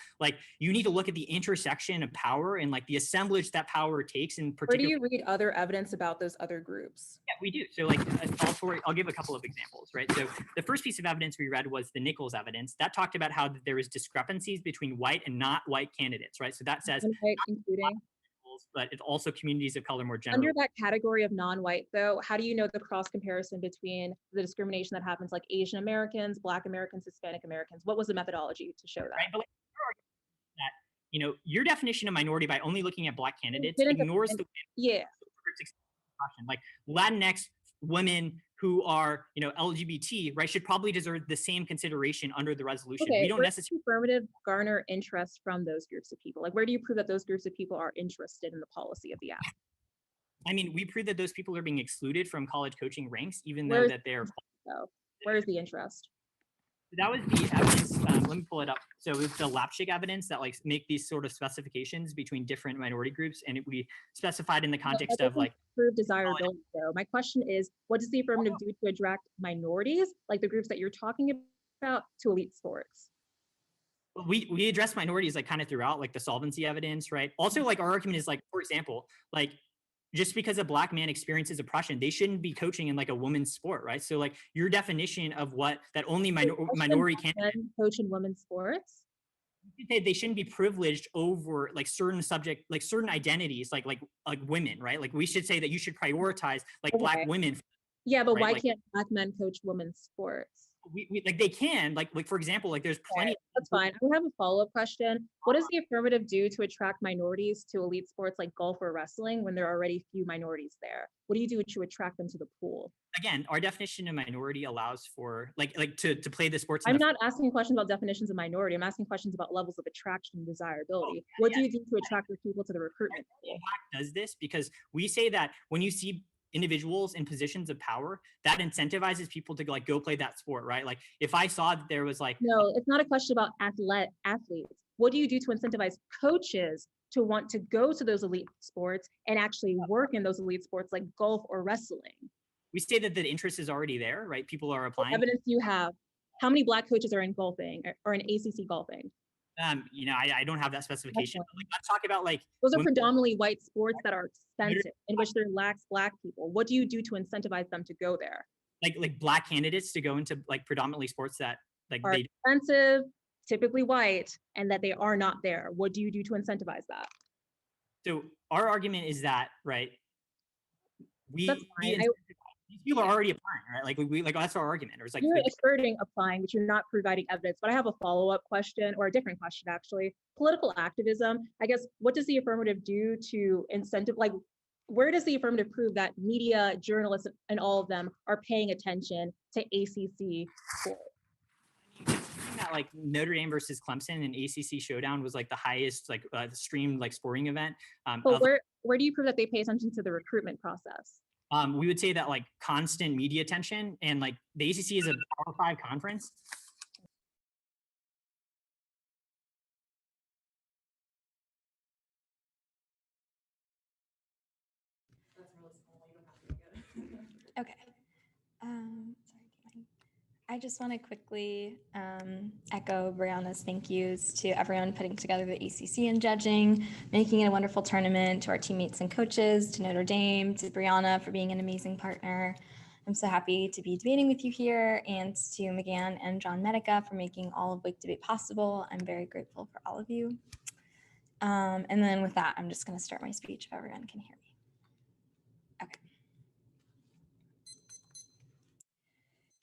you need to look at the intersection of power and the assemblage that power takes in particular. Where do you read other evidence about those other groups? Yeah, we do. So I'll give a couple of examples, right? So the first piece of evidence we read was the Nichols evidence. That talked about how there was discrepancies between white and not white candidates, right? So that says, including, but it's also communities of color more generally. Under that category of non-white, though, how do you know the cross comparison between the discrimination that happens Asian Americans, Black Americans, Hispanic Americans? What was the methodology to show that? Right, but your definition of minority by only looking at Black candidates ignores the Latinx women who are LGBT, right, should probably deserve the same consideration under the resolution. Okay, we don't necessarily affirmative garner interest from those groups of people. Where do you prove that those groups of people are interested in the policy of the act? I mean, we prove that those people are being excluded from college coaching ranks, even though that they're. Where is the interest? That was the evidence. Let me pull it up. So it's the Lapchick evidence that make these sort of specifications between different minority groups, and we specified in the context of prove desirability. So my question is, what does the affirmative do to attract minorities, the groups that you're talking about, to elite sports? We address minorities like kind of throughout, like the solvency evidence, right? Also, like our argument is like, for example, like just because a Black man experiences oppression, they shouldn't be coaching in like a women's sport, right? So like your definition of what that only minority Black can men coach in women's sports. they shouldn't be privileged over like certain subject, like certain identities, like women, right? Like we should say that you should prioritize like Black Okay. women, Yeah, but right? why Like can't Black men coach women's sports? we like they can like for example, like there's plenty. That's fine. I have a follow-up question. What does the affirmative do to attract minorities to elite sports like golf or wrestling when there are already few minorities there? What do you do to attract them to the pool? Again, our definition of minority allows for like to play the sports. I'm not asking questions about definitions of minority. I'm asking questions about levels of attraction and desirability. What do you do to attract your people to the recruitment pool? Does this because we say that when you see individuals in positions of power, that incentivizes people to like go play that sport, right? Like if I saw that there was like No, it's not a question about athletes. What do you do to incentivize coaches to want to go to those elite sports and actually work in those elite sports like golf or wrestling? we say that the interest is already there, right? People are What applying. evidence do you have? How many Black coaches are in golfing or in ACC golfing? You know, I don't have that specification. But, like, let's talk about like Those are when- predominantly white sports that are expensive, in which there lacks Black people. What do you do to incentivize them to go there? like Black candidates to go into like predominantly sports that like Are they expensive, typically white, and that they are not there. What do you do to incentivize that? so our argument is that right That's fine. these people are already applying, right? Like we like that's our argument. Or it's like You're asserting applying, but you're not providing evidence. But I have a follow-up question, or a different question actually. Political activism, I guess, what does the affirmative do to incentive, like, where does the affirmative prove that media, journalists, and all of them are paying attention to ACC sports? that like Notre Dame versus Clemson and ACC showdown was like the highest like streamed like sporting event. But where do you prove that they pay attention to the recruitment process? We would say that like constant media attention and like the ACC is a Power 5 conference. Okay. Sorry, I just want to quickly echo Brianna's thank yous to everyone putting together the ACC and judging, making it a wonderful tournament, to our teammates and coaches, to Notre Dame, to Brianna for being an amazing partner. I'm so happy to be debating with you here, and to McGann and John Medica for making all of Wake Debate possible. I'm very grateful for all of you. And then with that, I'm just going to start my speech if everyone can hear me. Okay.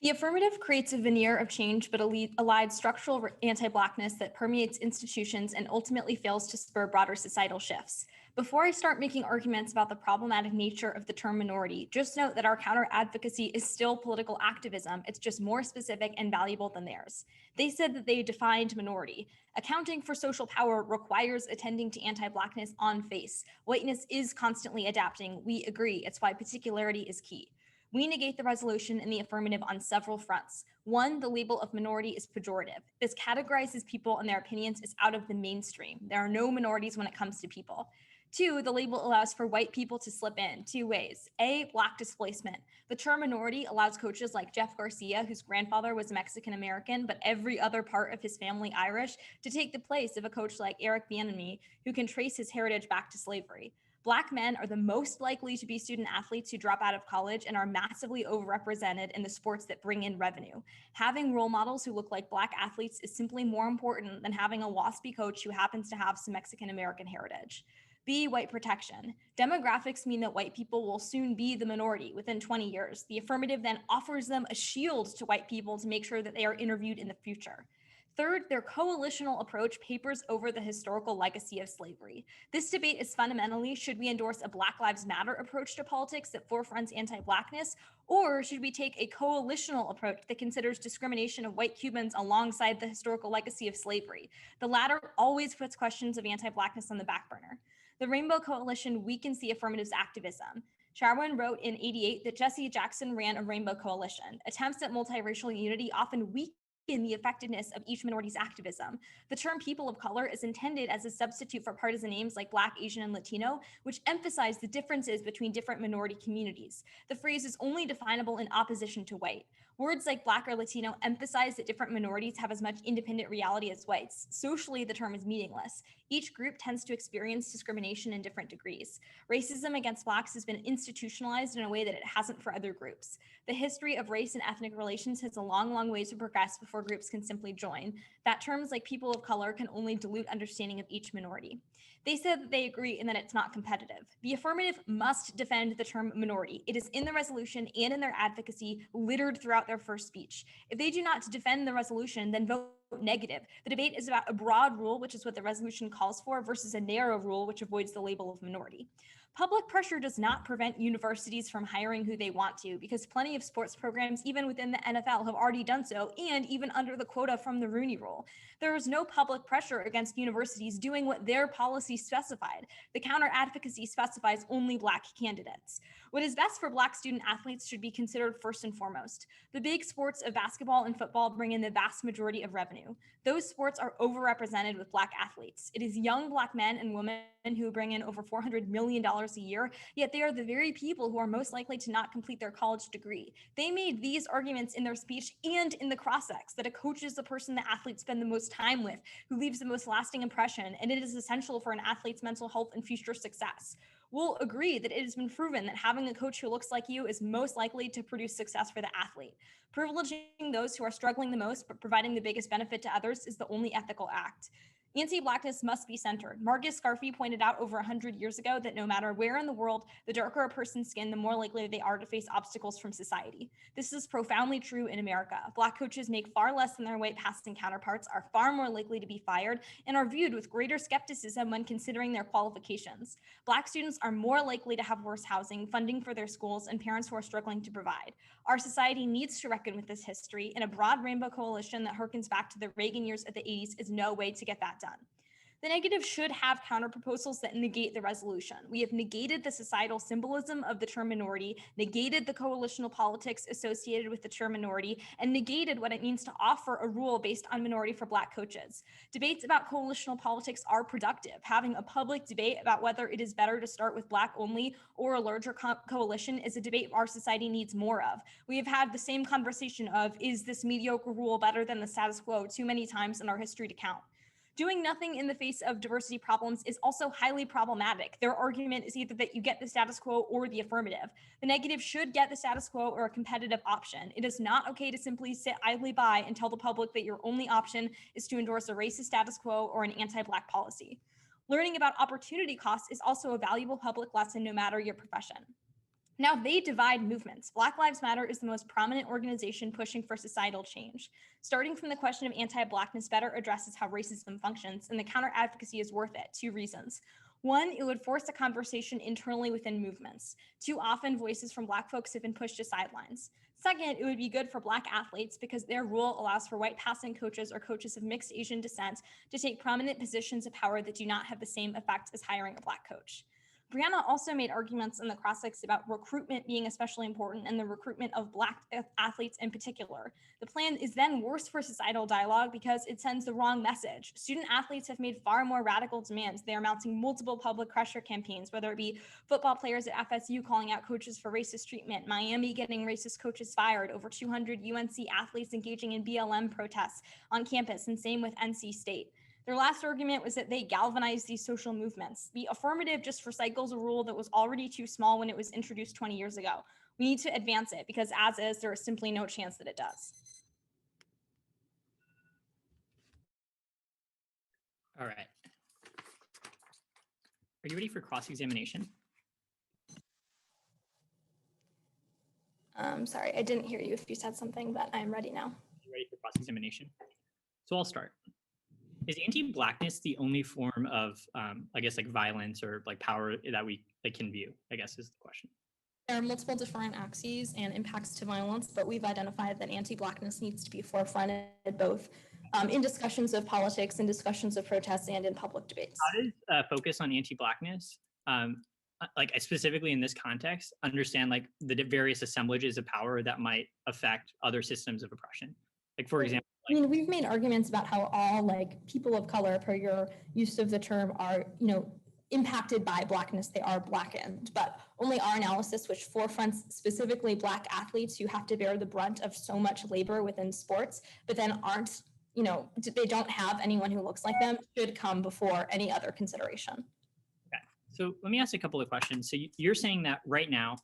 The affirmative creates a veneer of change, but allied structural anti-Blackness that permeates institutions and ultimately fails to spur broader societal shifts. Before I start making arguments about the problematic nature of the term minority, just note that our counter-advocacy is still political activism. It's just more specific and valuable than theirs. They said that they defined minority. Accounting for social power requires attending to anti-Blackness on face. Whiteness is constantly adapting. We agree. It's why particularity is key. We negate the resolution in the affirmative on several fronts. One, the label of minority is pejorative. This categorizes people and their opinions as out of the mainstream. There are no minorities when it comes to people. Two, the label allows for white people to slip in 2 ways. A, Black displacement. The term minority allows coaches like Jeff Garcia, whose grandfather was Mexican American, but every other part of his family Irish, to take the place of a coach like Eric Bieniemy, who can trace his heritage back to slavery. Black men are the most likely to be student athletes who drop out of college and are massively overrepresented in the sports that bring in revenue. Having role models who look like Black athletes is simply more important than having a waspy coach who happens to have some Mexican American heritage. B, white protection. Demographics mean that white people will soon be the minority within 20 years. The affirmative then offers them a shield to white people to make sure that they are interviewed in the future. Third, their coalitional approach papers over the historical legacy of slavery. This debate is fundamentally, should we endorse a Black Lives Matter approach to politics that forefronts anti-Blackness, or should we take a coalitional approach that considers discrimination of white Cubans alongside the historical legacy of slavery? The latter always puts questions of anti-Blackness on the back burner. The Rainbow Coalition weakens the affirmative's activism. Sharwin wrote in '88 that Jesse Jackson ran a Rainbow Coalition. Attempts at multiracial unity often weaken the effectiveness of each minority's activism. The term people of color is intended as a substitute for partisan names like Black, Asian, and Latino, which emphasize the differences between different minority communities. The phrase is only definable in opposition to white. Words like Black or Latino emphasize that different minorities have as much independent reality as whites. Socially, the term is meaningless. Each group tends to experience discrimination in different degrees. Racism against Blacks has been institutionalized in a way that it hasn't for other groups. The history of race and ethnic relations has a long, long way to progress before groups can simply join. That terms like people of color can only dilute understanding of each minority. They said that they agree and that it's not competitive. The affirmative must defend the term minority. It is in the resolution and in their advocacy littered throughout their first speech. If they do not defend the resolution, then vote negative. The debate is about a broad rule, which is what the resolution calls for, versus a narrow rule, which avoids the label of minority. Public pressure does not prevent universities from hiring who they want to, because plenty of sports programs, even within the NFL, have already done so, and even under the quota from the Rooney Rule. There is no public pressure against universities doing what their policy specified. The counter advocacy specifies only Black candidates. What is best for Black student athletes should be considered first and foremost. The big sports of basketball and football bring in the vast majority of revenue. Those sports are overrepresented with Black athletes. It is young Black men and women who bring in over $400 million a year, yet they are the very people who are most likely to not complete their college degree. They made these arguments in their speech and in the cross-ex that a coach is the person that athletes spend the most time with, who leaves the most lasting impression, and it is essential for an athlete's mental health and future success. We'll agree that it has been proven that having a coach who looks like you is most likely to produce success for the athlete. Privileging those who are struggling the most but providing the biggest benefit to others is the only ethical act. Anti-Blackness must be centered. Marcus Garvey pointed out over 100 years ago that no matter where in the world, the darker a person's skin, the more likely they are to face obstacles from society. This is profoundly true in America. Black coaches make far less than their white passing counterparts, are far more likely to be fired, and are viewed with greater skepticism when considering their qualifications. Black students are more likely to have worse housing, funding for their schools, and parents who are struggling to provide. Our society needs to reckon with this history, and a broad rainbow coalition that harkens back to the Reagan years of the 80s is no way to get that done. The negative should have counterproposals that negate the resolution. We have negated the societal symbolism of the term minority, negated the coalitional politics associated with the term minority, and negated what it means to offer a rule based on minority for Black coaches. Debates about coalitional politics are productive. Having a public debate about whether it is better to start with Black only or a larger coalition is a debate our society needs more of. We have had the same conversation of, is this mediocre rule better than the status quo, too many times in our history to count. Doing nothing in the face of diversity problems is also highly problematic. Their argument is either that you get the status quo or the affirmative. The negative should get the status quo or a competitive option. It is not okay to simply sit idly by and tell the public that your only option is to endorse a racist status quo or an anti-Black policy. Learning about opportunity costs is also a valuable public lesson no matter your profession. Now, they divide movements. Black Lives Matter is the most prominent organization pushing for societal change. Starting from the question of anti-Blackness better addresses how racism functions, and the counter-advocacy is worth it. 2 reasons. 1, it would force a conversation internally within movements. Too often, voices from Black folks have been pushed to sidelines. 2nd, it would be good for Black athletes because their rule allows for white passing coaches or coaches of mixed Asian descent to take prominent positions of power that do not have the same effect as hiring a Black coach. Brianna also made arguments in the cross-ex about recruitment being especially important and the recruitment of Black athletes in particular. The plan is then worse for societal dialogue because it sends the wrong message. Student athletes have made far more radical demands. They are mounting multiple public pressure campaigns, whether it be football players at FSU calling out coaches for racist treatment, Miami getting racist coaches fired, over 200 UNC athletes engaging in BLM protests on campus, and same with NC State. Their last argument was that they galvanized these social movements. The affirmative just recycles a rule that was already too small when it was introduced 20 years ago. We need to advance it because as is, there is simply no chance that it does. All right. Are you ready for cross-examination? Sorry, I didn't hear you if you said something, but I'm ready now. Are you ready for cross-examination? So I'll start. Is anti-Blackness the only form of, I guess, like violence or like power that we can view, I guess is the question. There are multiple different axes and impacts to violence, but we've identified that anti-Blackness needs to be forefronted both in discussions of politics, in discussions of protests, and in public debates. How does focus on anti-Blackness, like specifically in this context, understand like the various assemblages of power that might affect other systems of oppression? Like, for example, I mean, we've made arguments about how all like people of color, per your use of the term, are, impacted by Blackness, they are Blackened. But only our analysis, which forefronts specifically Black athletes who have to bear the brunt of so much labor within sports, but then aren't, they don't have anyone who looks like them, should come before any other consideration. So let me ask a couple of questions. So you're saying that right now,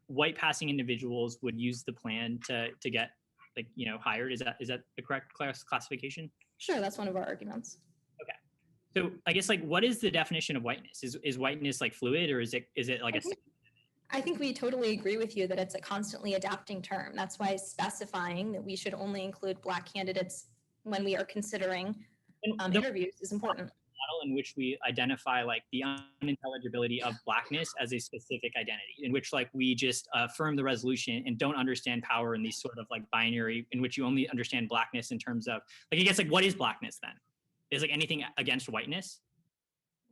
white passing individuals would use the plan to get hired. Is that the correct classification? Sure, that's one of our arguments. Okay. So I guess what is the definition of whiteness? Is whiteness fluid, or is it like I think we totally agree with you that it's a constantly adapting term. That's why specifying that we should only include Black candidates when we are considering interviews is important. Model in which we identify the unintelligibility of Blackness as a specific identity, in which we just affirm the resolution and don't understand power in these sort of binary, in which you only understand Blackness in terms of I guess what is Blackness then? Is anything against whiteness?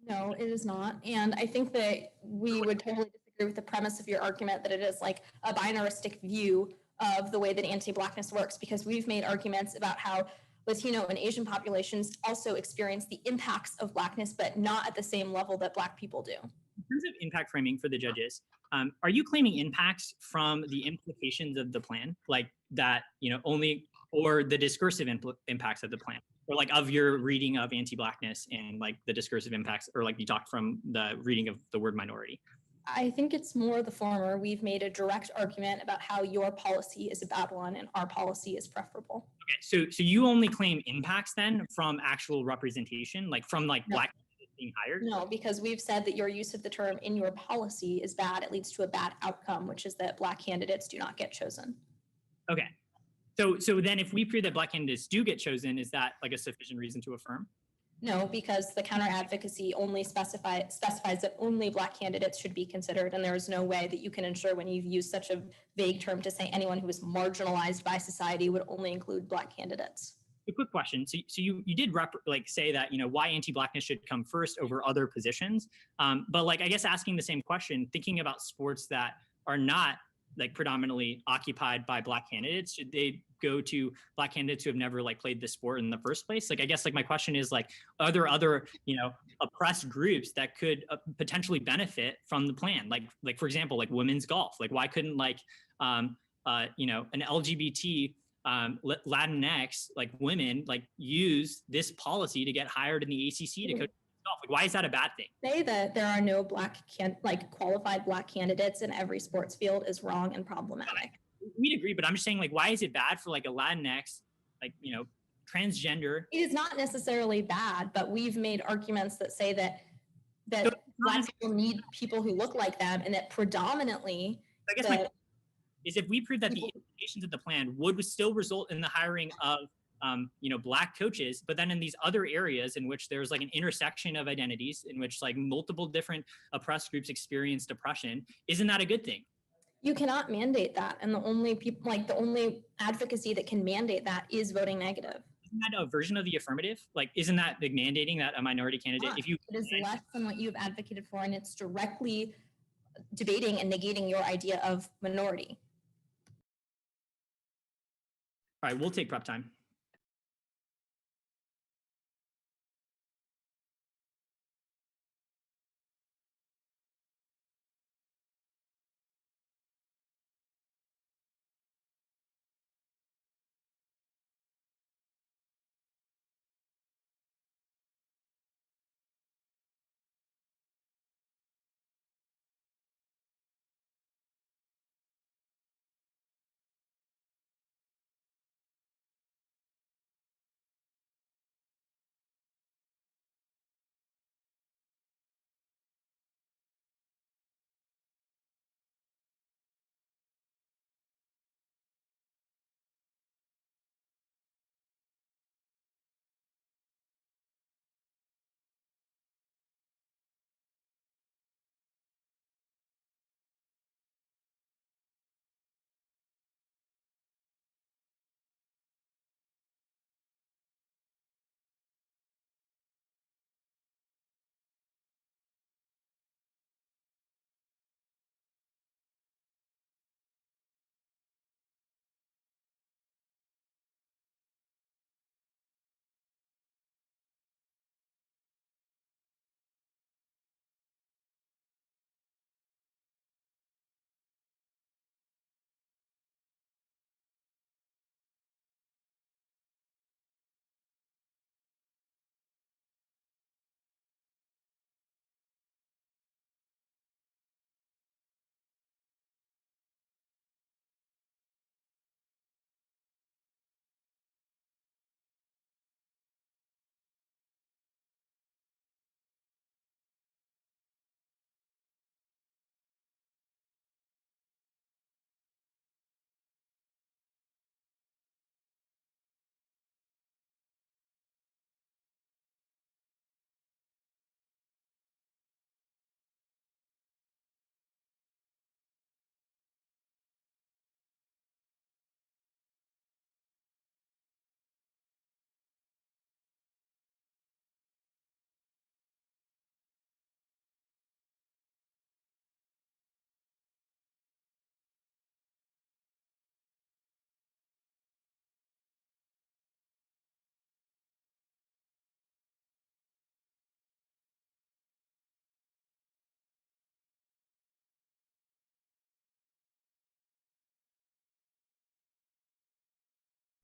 No, it is not. And I think that we would totally disagree with the premise of your argument that it is a binaristic view of the way that anti-Blackness works, because we've made arguments about how Latino and Asian populations also experience the impacts of Blackness, but not at the same level that Black people do. In terms of impact framing for the judges, are you claiming impacts from the implications of the plan, that only, or the discursive impacts of the plan, or of your reading of anti-Blackness and the discursive impacts, or you talked from the reading of the word minority? I think it's more the former. We've made a direct argument about how your policy is a bad one and our policy is preferable. Okay, so you only claim impacts then from actual representation, from No. Black being hired? No, because we've said that your use of the term in your policy is bad. It leads to a bad outcome, which is that Black candidates do not get chosen. Okay. So then if we prove that Black candidates do get chosen, is that a sufficient reason to affirm? No, because the counter advocacy only specifies that only Black candidates should be considered, and there is no way that you can ensure, when you've used such a vague term to say anyone who is marginalized by society, would only include Black candidates. A quick question. So you did say that why anti-Blackness should come first over other positions, but I guess asking the same question, thinking about sports that are not predominantly occupied by Black candidates, should they go to Black candidates who have never played the sport in the first place? I guess my question is are there other oppressed groups that could potentially benefit from the plan? For example, women's golf. Why couldn't an LGBT Latinx women use this policy to get hired in the ACC to coach golf? Why is that a bad thing? Say that there are no qualified Black candidates in every sports field is wrong and problematic. We'd agree, but I'm just saying why is it bad for a Latinx, transgender? It is not necessarily bad, but we've made arguments that say that Black people need people who look like them, and that predominantly. I guess my point is, if we prove that the implications of the plan would still result in the hiring of Black coaches, but then in these other areas in which there's an intersection of identities, in which multiple different oppressed groups experience depression, isn't that a good thing? You cannot mandate that, and the only people the only advocacy that can mandate that is voting negative. Isn't that a version of the affirmative? Isn't that mandating that a minority candidate? It is less than what you've advocated for, and it's directly debating and negating your idea of minority. All right, we'll take prep time.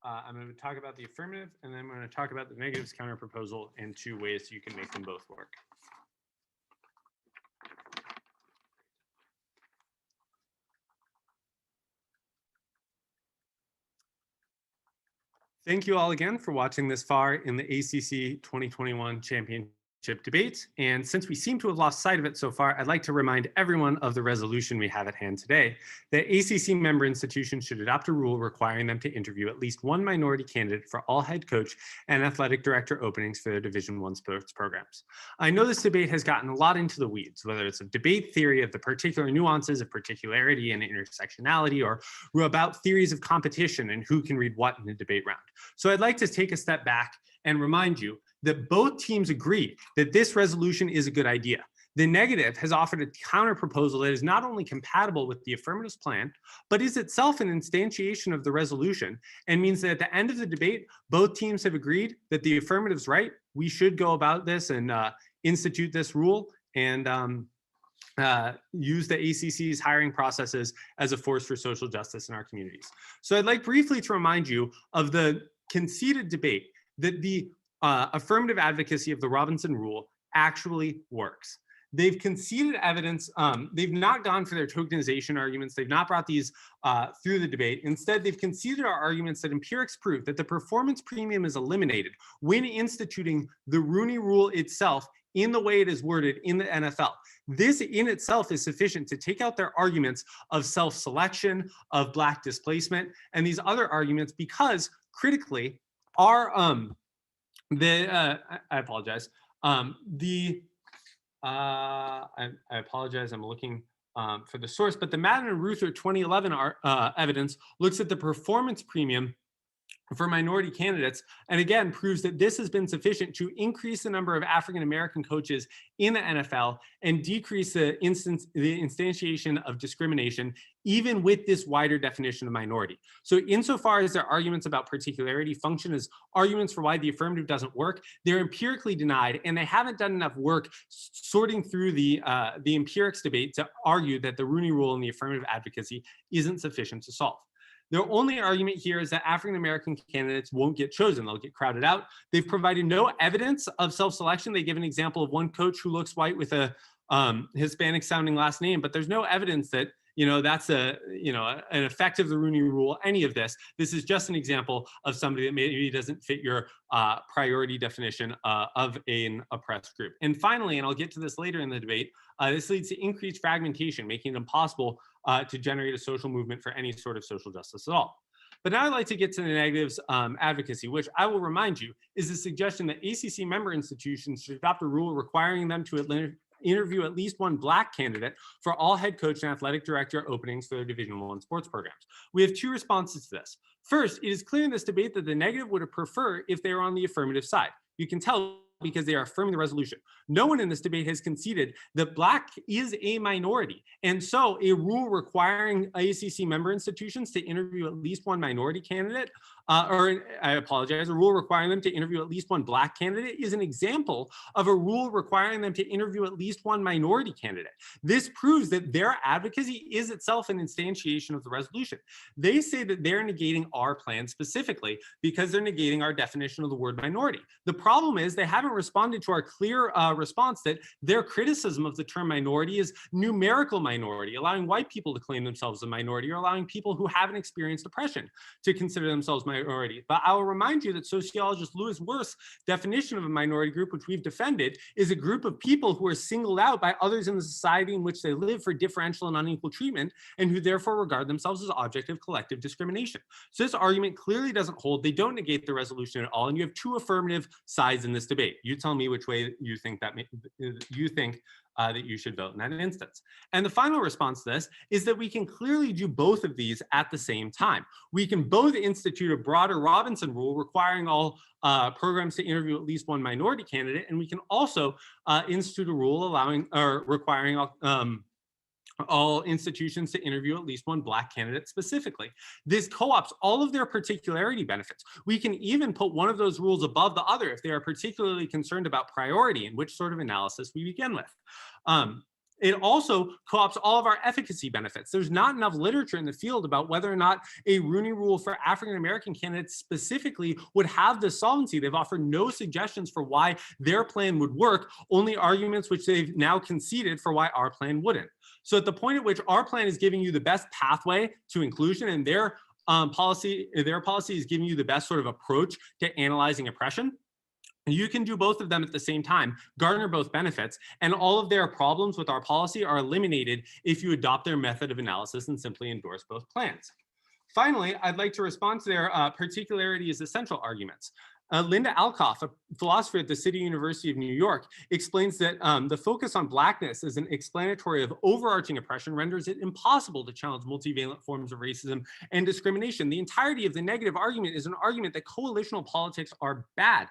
I'm going to talk about the affirmative, and then I'm going to talk about the negatives counter proposal and 2 ways you can make them both work. Thank you all again for watching this far in the ACC 2021 championship debate. And since we seem to have lost sight of it so far, I'd like to remind everyone of the resolution we have at hand today. That ACC member institutions should adopt a rule requiring them to interview at least 1 minority candidate for all head coach and athletic director openings for their Division I sports programs. I know this debate has gotten a lot into the weeds, whether it's a debate theory of the particular nuances of particularity and intersectionality, or about theories of competition and who can read what in a debate round. So I'd like to take a step back and remind you that both teams agree that this resolution is a good idea. The negative has offered a counter proposal that is not only compatible with the affirmative's plan, but is itself an instantiation of the resolution, and means that at the end of the debate, both teams have agreed that the affirmative's right. We should go about this and institute this rule and use the ACC's hiring processes as a force for social justice in our communities. So I'd like briefly to remind you of the conceded debate that the affirmative advocacy of the Robinson Rule actually works. They've conceded evidence. They've not gone for their tokenization arguments. They've not brought these through the debate. Instead, they've conceded our arguments that empirics prove that the performance premium is eliminated when instituting the Rooney Rule itself in the way it is worded in the NFL. This in itself is sufficient to take out their arguments of self-selection, of Black displacement, and these other arguments, because critically, our I apologize. I apologize. I'm looking for the source, but the Madden and Ruther 2011 evidence looks at the performance premium for minority candidates, and again proves that this has been sufficient to increase the number of African-American coaches in the NFL and decrease the instantiation of discrimination, even with this wider definition of minority. So insofar as their arguments about particularity function as arguments for why the affirmative doesn't work, they're empirically denied, and they haven't done enough work sorting through the empirics debate to argue that the Rooney Rule and the affirmative advocacy isn't sufficient to solve. Their only argument here is that African-American candidates won't get chosen. They'll get crowded out. They've provided no evidence of self-selection. They give an example of one coach who looks white with a Hispanic sounding last name, but there's no evidence that, that's an effect of the Rooney Rule, any of this. This is just an example of somebody that maybe doesn't fit your priority definition of an oppressed group. And finally, and I'll get to this later in the debate, this leads to increased fragmentation, making it impossible to generate a social movement for any sort of social justice at all. But now I'd like to get to the negatives advocacy, which I will remind you is the suggestion that ACC member institutions should adopt a rule requiring them to interview at least 1 Black candidate for all head coach and athletic director openings for their Division I sports programs. We have 2 responses to this. First, it is clear in this debate that the negative would have preferred if they were on the affirmative side. You can tell because they are affirming the resolution. No one in this debate has conceded that Black is a minority. And so a rule requiring ACC member institutions to interview at least 1 minority candidate, a rule requiring them to interview at least 1 Black candidate is an example of a rule requiring them to interview at least 1 minority candidate. This proves that their advocacy is itself an instantiation of the resolution. They say that they're negating our plan specifically because they're negating our definition of the word minority. The problem is they haven't responded to our clear response that their criticism of the term minority is numerical minority, allowing white people to claim themselves a minority or allowing people who haven't experienced oppression to consider themselves minority. But I will remind you that sociologist Lewis Worth's definition of a minority group, which we've defended, is a group of people who are singled out by others in the society in which they live for differential and unequal treatment, and who therefore regard themselves as object of collective discrimination. So this argument clearly doesn't hold. They don't negate the resolution at all, and you have 2 affirmative sides in this debate. You tell me which way you think that you should vote in that instance. And the final response to this is that we can clearly do both of these at the same time. We can both institute a broader Robinson Rule requiring all programs to interview at least 1 minority candidate, and we can also institute a rule requiring all institutions to interview at least 1 Black candidate specifically. This co-ops all of their particularity benefits. We can even put one of those rules above the other if they are particularly concerned about priority and which sort of analysis we begin with. It also co-opts all of our efficacy benefits. There's not enough literature in the field about whether or not a Rooney Rule for African-American candidates specifically would have this solvency. They've offered no suggestions for why their plan would work, only arguments which they've now conceded for why our plan wouldn't. So at the point at which our plan is giving you the best pathway to inclusion and their policy is giving you the best sort of approach to analyzing oppression, you can do both of them at the same time, garner both benefits, and all of their problems with our policy are eliminated if you adopt their method of analysis and simply endorse both plans. Finally, I'd like to respond to their particularity is essential arguments. Linda Alcoff, a philosopher at the City University of New York, explains that the focus on Blackness as an explanatory of overarching oppression renders it impossible to challenge multivalent forms of racism and discrimination. The entirety of the negative argument is an argument that coalitional politics are bad.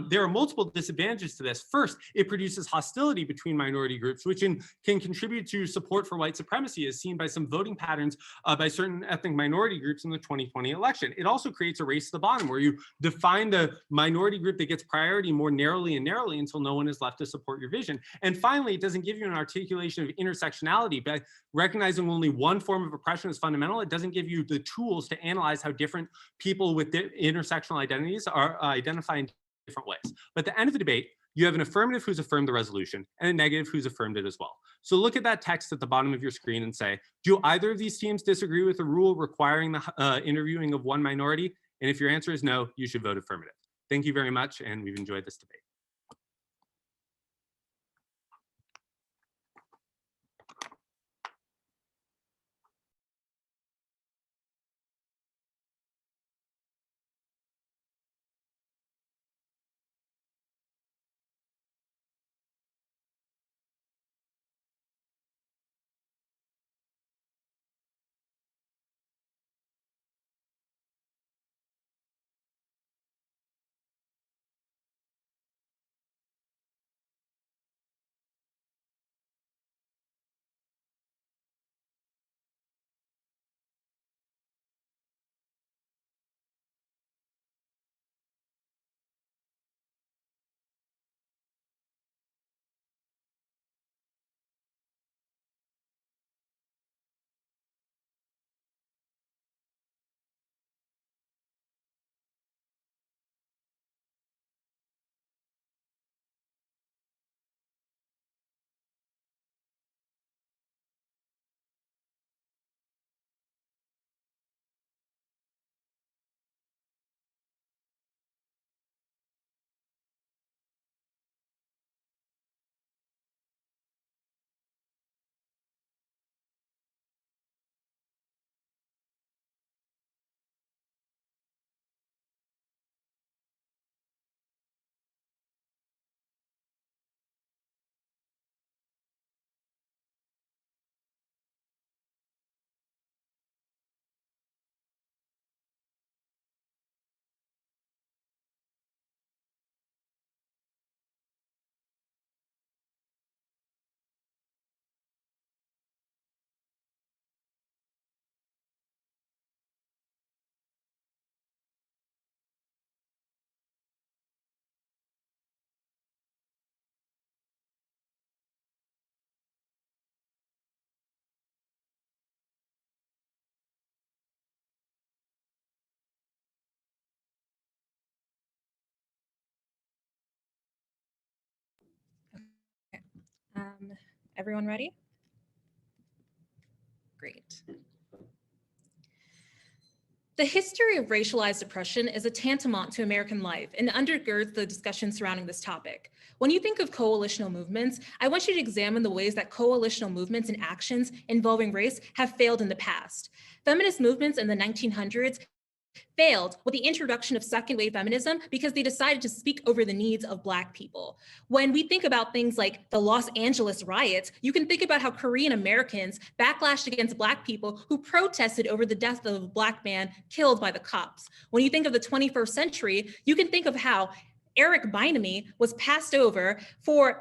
There are multiple disadvantages to this. First, it produces hostility between minority groups, which can contribute to support for white supremacy, as seen by some voting patterns by certain ethnic minority groups in the 2020 election. It also creates a race to the bottom, where you define the minority group that gets priority more narrowly and narrowly until no one is left to support your vision. And finally, it doesn't give you an articulation of intersectionality. By recognizing only one form of oppression is fundamental, it doesn't give you the tools to analyze how different people with intersectional identities are identifying different ways. But at the end of the debate, you have an affirmative who's affirmed the resolution and a negative who's affirmed it as well. So look at that text at the bottom of your screen and say, do either of these teams disagree with the rule requiring the interviewing of one minority? And if your answer is no, you should vote affirmative. Thank you very much, and we've enjoyed this debate. Everyone ready? Great. The history of racialized oppression is a tantamount to American life and undergirds the discussion surrounding this topic. When you think of coalitional movements, I want you to examine the ways that coalitional movements and actions involving race have failed in the past. Feminist movements in the 1900s failed with the introduction of second-wave feminism because they decided to speak over the needs of Black people. When we think about things like the Los Angeles riots, you can think about how Korean Americans backlashed against Black people who protested over the death of a Black man killed by the cops. When you think of the 21st century, you can think of how Eric Bynamy was passed over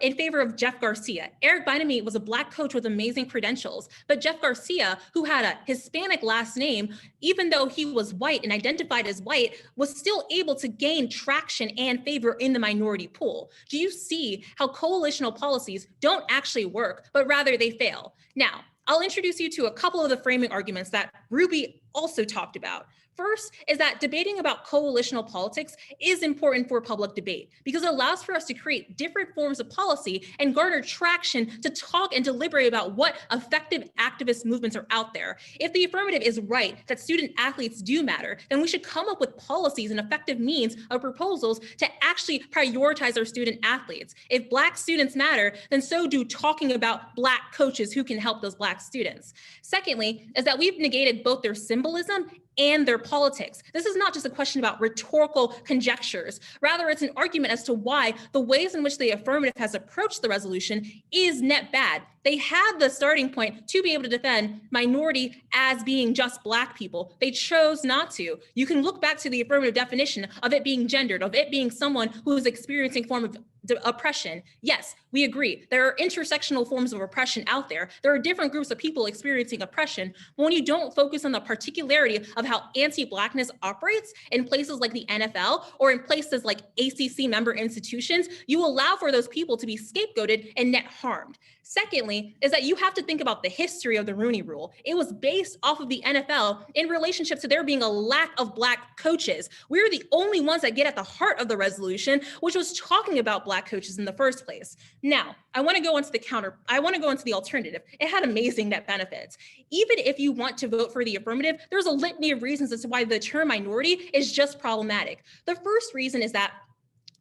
in favor of Jeff Garcia. Eric Bynamy was a Black coach with amazing credentials, but Jeff Garcia, who had a Hispanic last name, even though he was white and identified as white, was still able to gain traction and favor in the minority pool. Do you see how coalitional policies don't actually work, but rather they fail? Now, I'll introduce you to a couple of the framing arguments that Ruby also talked about. First is that debating about coalitional politics is important for public debate because it allows for us to create different forms of policy and garner traction to talk and deliberate about what effective activist movements are out there. If the affirmative is right that student athletes do matter, then we should come up with policies and effective means of proposals to actually prioritize our student athletes. If Black students matter, then so do talking about Black coaches who can help those Black students. Secondly, is that we've negated both their symbolism and their politics. This is not just a question about rhetorical conjectures. Rather, it's an argument as to why the ways in which the affirmative has approached the resolution is net bad. They had the starting point to be able to defend minority as being just Black people. They chose not to. You can look back to the affirmative definition of it being gendered, of it being someone who is experiencing a form of oppression. Yes, we agree. There are intersectional forms of oppression out there. There are different groups of people experiencing oppression. But when you don't focus on the particularity of how anti-Blackness operates in places like the NFL or in places like ACC member institutions, you allow for those people to be scapegoated and net harmed. Secondly, is that you have to think about the history of the Rooney Rule. It was based off of the NFL in relationship to there being a lack of Black coaches. We're the only ones that get at the heart of the resolution, which was talking about Black coaches in the first place. Now, I want to go into the alternative. It had amazing net benefits. Even if you want to vote for the affirmative, there's a litany of reasons as to why the term minority is just problematic. The first reason is that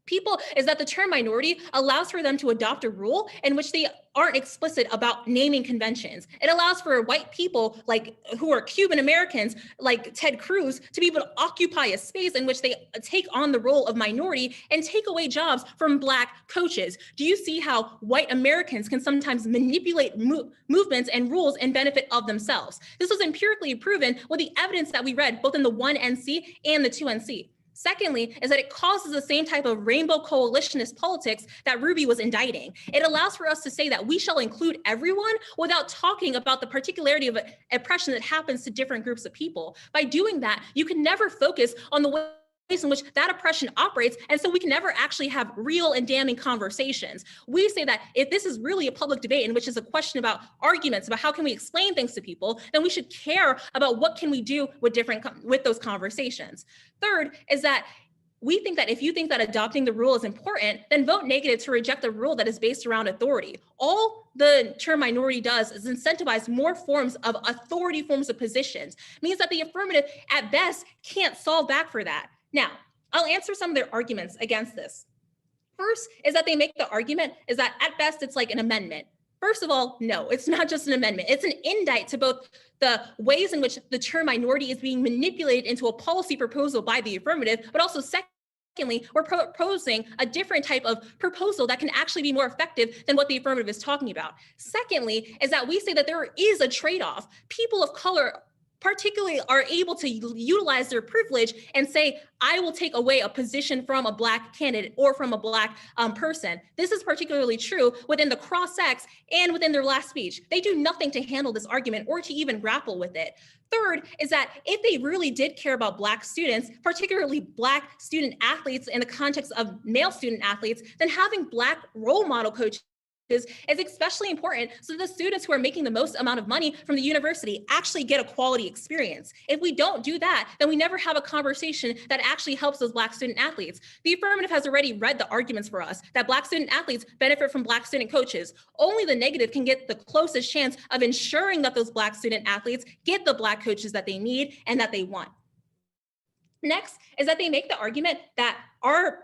the term minority allows for them to adopt a rule in which they aren't explicit about naming conventions. It allows for white people who are Cuban Americans like Ted Cruz to be able to occupy a space in which they take on the role of minority and take away jobs from Black coaches. Do you see how white Americans can sometimes manipulate movements and rules in benefit of themselves? This was empirically proven with the evidence that we read both in the 1NC and the 2NC. Secondly, is that it causes the same type of rainbow coalitionist politics that Ruby was indicting. It allows for us to say that we shall include everyone without talking about the particularity of oppression that happens to different groups of people. By doing that, you can never focus on the ways in which that oppression operates, and so we can never actually have real and damning conversations. We say that if this is really a public debate in which is a question about arguments about how can we explain things to people, then we should care about what can we do with those conversations. Third is that we think that if you think that adopting the rule is important, then vote negative to reject a rule that is based around authority. All the term minority does is incentivize more forms of authority, forms of positions. It means that the affirmative at best can't solve back for that. Now, I'll answer some of their arguments against this. First is that they make the argument is that at best it's like an amendment. First of all, no, it's not just an amendment. It's an indictment to both the ways in which the term minority is being manipulated into a policy proposal by the affirmative, but also secondly, we're proposing a different type of proposal that can actually be more effective than what the affirmative is talking about. Secondly, is that we say that there is a trade-off. People of color particularly are able to utilize their privilege and say, I will take away a position from a Black candidate or from a Black person. This is particularly true within the cross-sex and within their last speech. They do nothing to handle this argument or to even grapple with it. Third is that if they really did care about Black students, particularly Black student athletes in the context of male student athletes, then having Black role model coaches is especially important so the students who are making the most amount of money from the university actually get a quality experience. If we don't do that, then we never have a conversation that actually helps those Black student athletes. The affirmative has already read the arguments for us that Black student athletes benefit from Black student coaches. Only the negative can get the closest chance of ensuring that those Black student athletes get the Black coaches that they need and that they want. Next is that they make the argument that our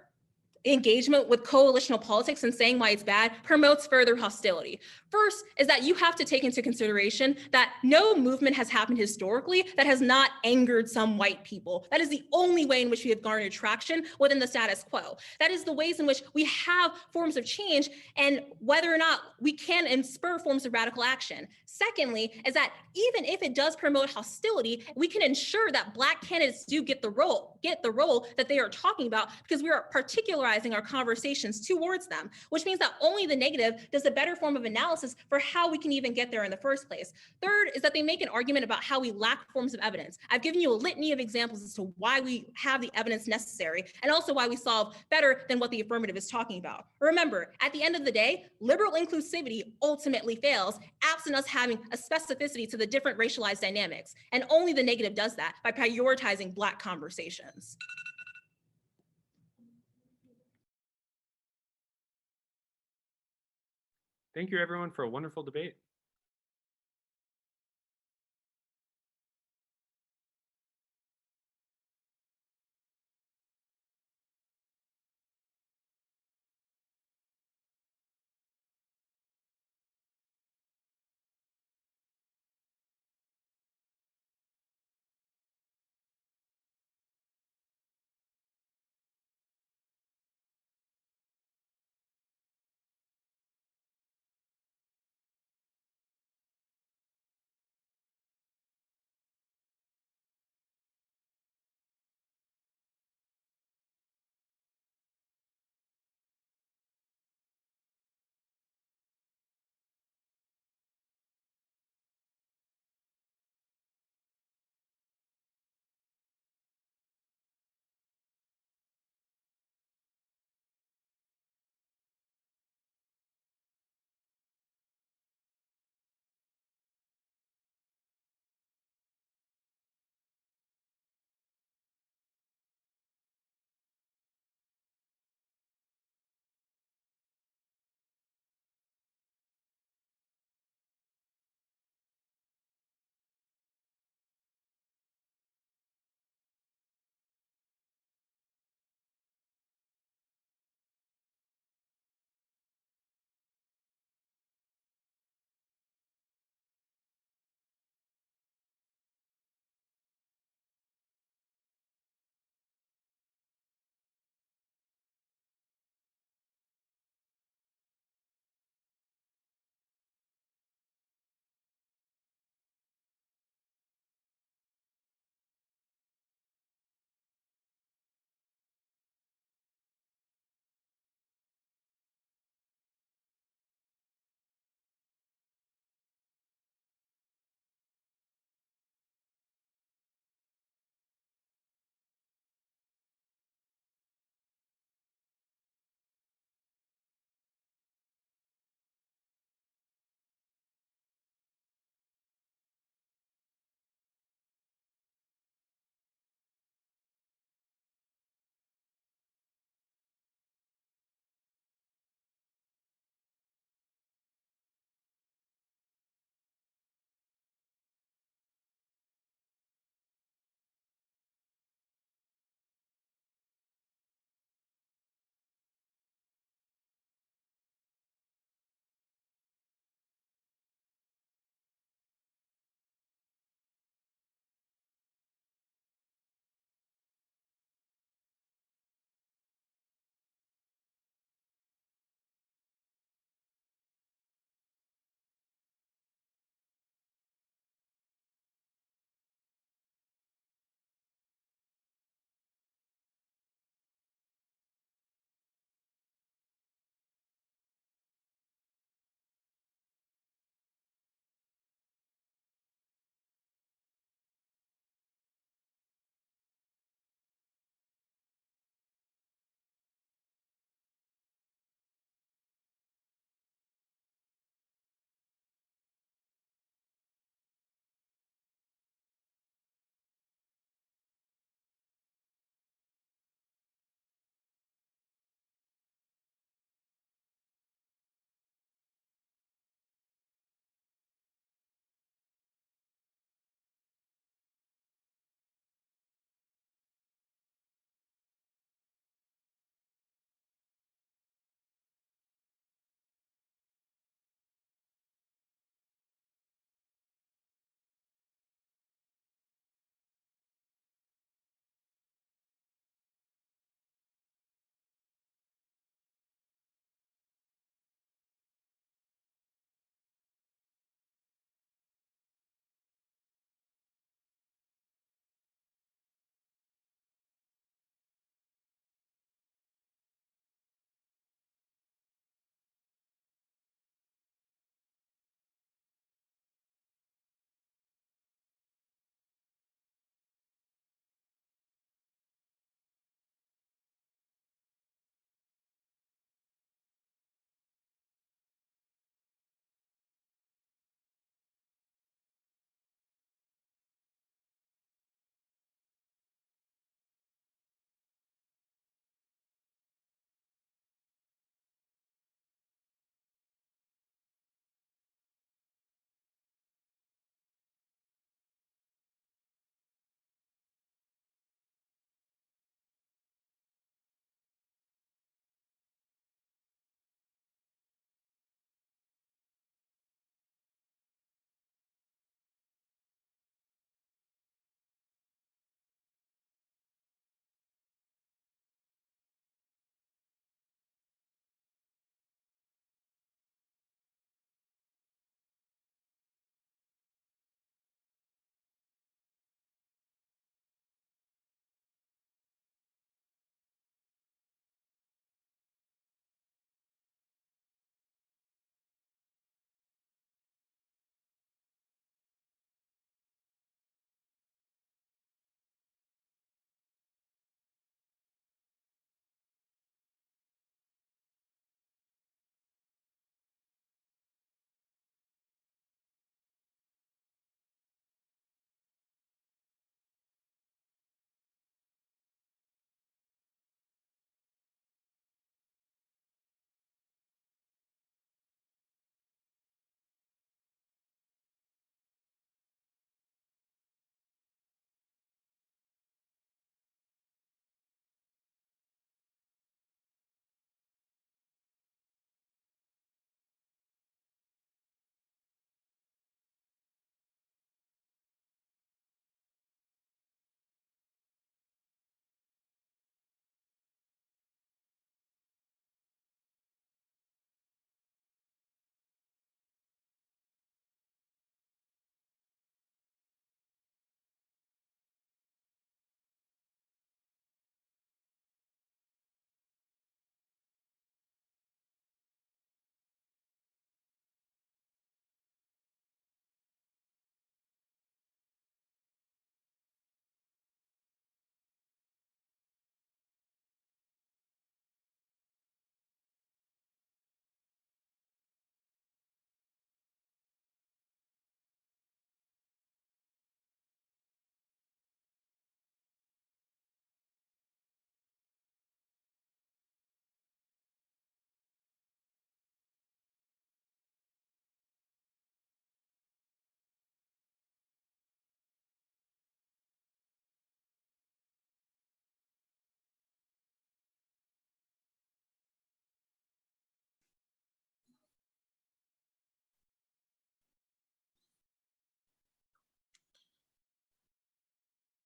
engagement with coalitional politics and saying why it's bad promotes further hostility. First is that you have to take into consideration that no movement has happened historically that has not angered some white people. That is the only way in which we have garnered traction within the status quo. That is the ways in which we have forms of change and whether or not we can and spur forms of radical action. Secondly, is that even if it does promote hostility, we can ensure that Black candidates do get the role that they are talking about because we are particularizing polarizing our conversations towards them, which means that only the negative does a better form of analysis for how we can even get there in the first place. Third is that they make an argument about how we lack forms of evidence. I've given you a litany of examples as to why we have the evidence necessary and also why we solve better than what the affirmative is talking about. Remember, at the end of the day, liberal inclusivity ultimately fails absent us having a specificity to the different racialized dynamics. And only the negative does that by prioritizing Black conversations. Thank you, everyone, for a wonderful debate.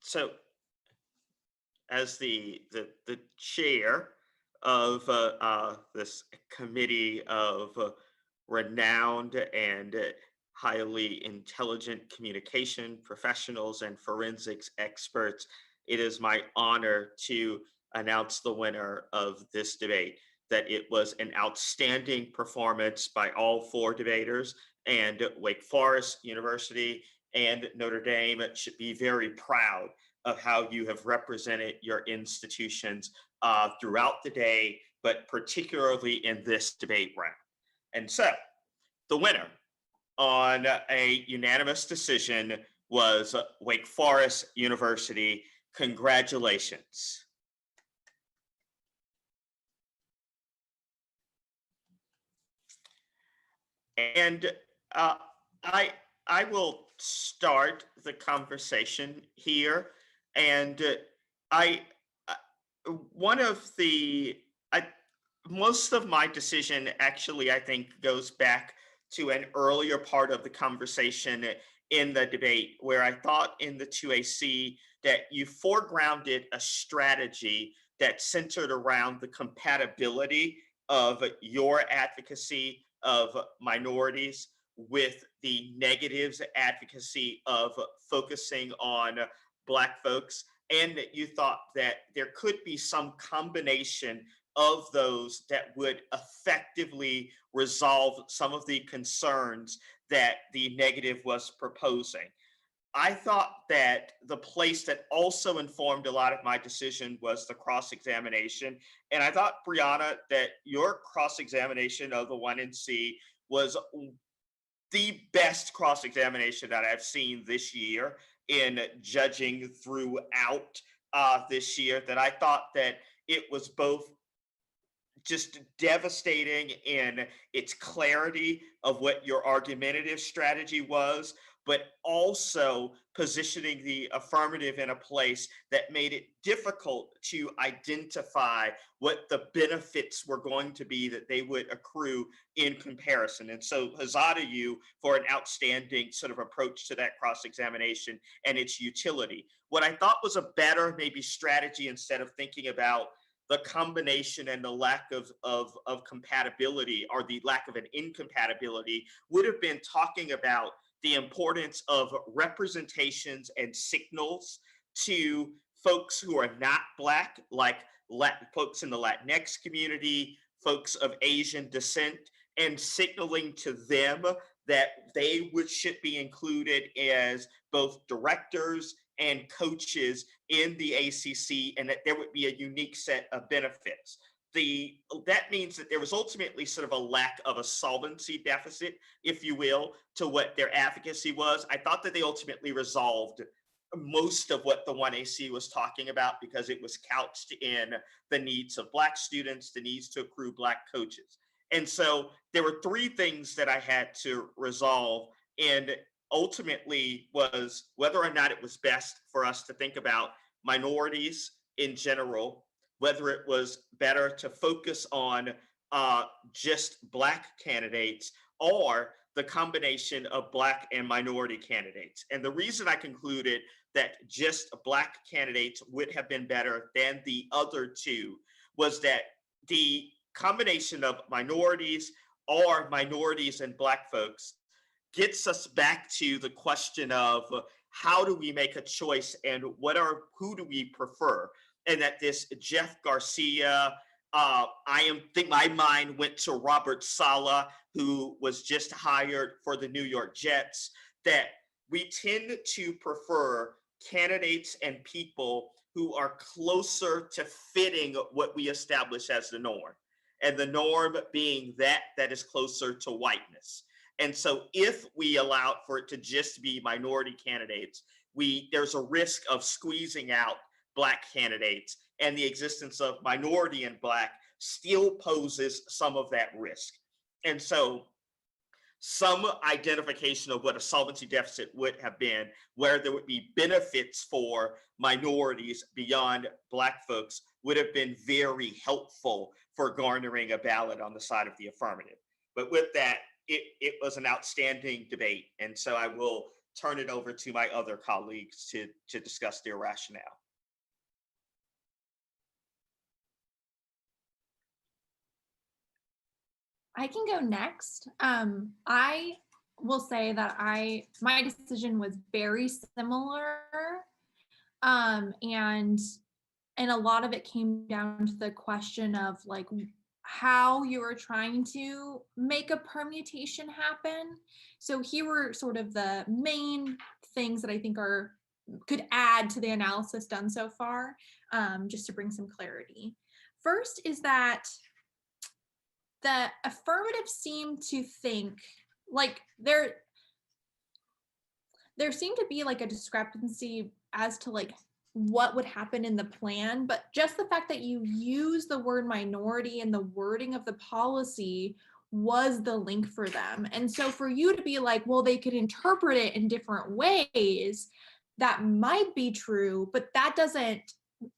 So as the chair of this committee of renowned and highly intelligent communication professionals and forensics experts, it is my honor to announce the winner of this debate. That it was an outstanding performance by all four debaters, and Wake Forest University and Notre Dame should be very proud of how you have represented your institutions throughout the day, but particularly in this debate round. And so the winner on a unanimous decision was Wake Forest University. Congratulations. And I will start the conversation here. And one of the most of my decision actually, I think, goes back to an earlier part of the conversation in the debate, where I thought in the 2AC that you foregrounded a strategy that centered around the compatibility of your advocacy of minorities with the negatives advocacy of focusing on Black folks, and that you thought that there could be some combination of those that would effectively resolve some of the concerns that the negative was proposing. I thought that the place that also informed a lot of my decision was the cross-examination. And I thought, Brianna, that your cross-examination of the 1NC was the best cross-examination that I've seen this year in judging throughout this year, that I thought that it was both just devastating in its clarity of what your argumentative strategy was, but also positioning the affirmative in a place that made it difficult to identify what the benefits were going to be that they would accrue in comparison. And so huzzah to you for an outstanding sort of approach to that cross-examination and its utility. What I thought was a better maybe strategy, instead of thinking about the combination and the lack of compatibility, or the lack of an incompatibility, would have been talking about the importance of representations and signals to folks who are not Black, like folks in the Latinx community, folks of Asian descent, and signaling to them that they should be included as both directors and coaches in the ACC, and that there would be a unique set of benefits. That means that there was ultimately sort of a lack of a solvency deficit, if you will, to what their advocacy was. I thought that they ultimately resolved most of what the 1AC was talking about, because it was couched in the needs of Black students, the needs to accrue Black coaches. And so there were three things that I had to resolve, and ultimately was whether or not it was best for us to think about minorities in general, whether it was better to focus on just Black candidates, or the combination of Black and minority candidates. And the reason I concluded that just Black candidates would have been better than the other two was that the combination of minorities, or minorities and Black folks, gets us back to the question of how do we make a choice, and who do we prefer? And that this Jeff Garcia, I think my mind went to Robert Saleh, who was just hired for the New York Jets, that we tend to prefer candidates and people who are closer to fitting what we establish as the norm. And the norm being that is closer to whiteness. And so if we allow for it to just be minority candidates, there's a risk of squeezing out Black candidates, and the existence of minority and Black still poses some of that risk. And so some identification of what a solvency deficit would have been, where there would be benefits for minorities beyond Black folks, would have been very helpful for garnering a ballot on the side of the affirmative. But with that, it was an outstanding debate. And so I will turn it over to my other colleagues to discuss their rationale. I can go next. I will say that my decision was very similar. And a lot of it came down to the question of like how you were trying to make a permutation happen. So here were sort of the main things that I think could add to the analysis done so far, just to bring some clarity. First is that the affirmative seemed to think like there seemed to be like a discrepancy as to like what would happen in the plan, but just the fact that you use the word minority in the wording of the policy was the link for them. And so for you to be like, well, they could interpret it in different ways, that might be true, but that doesn't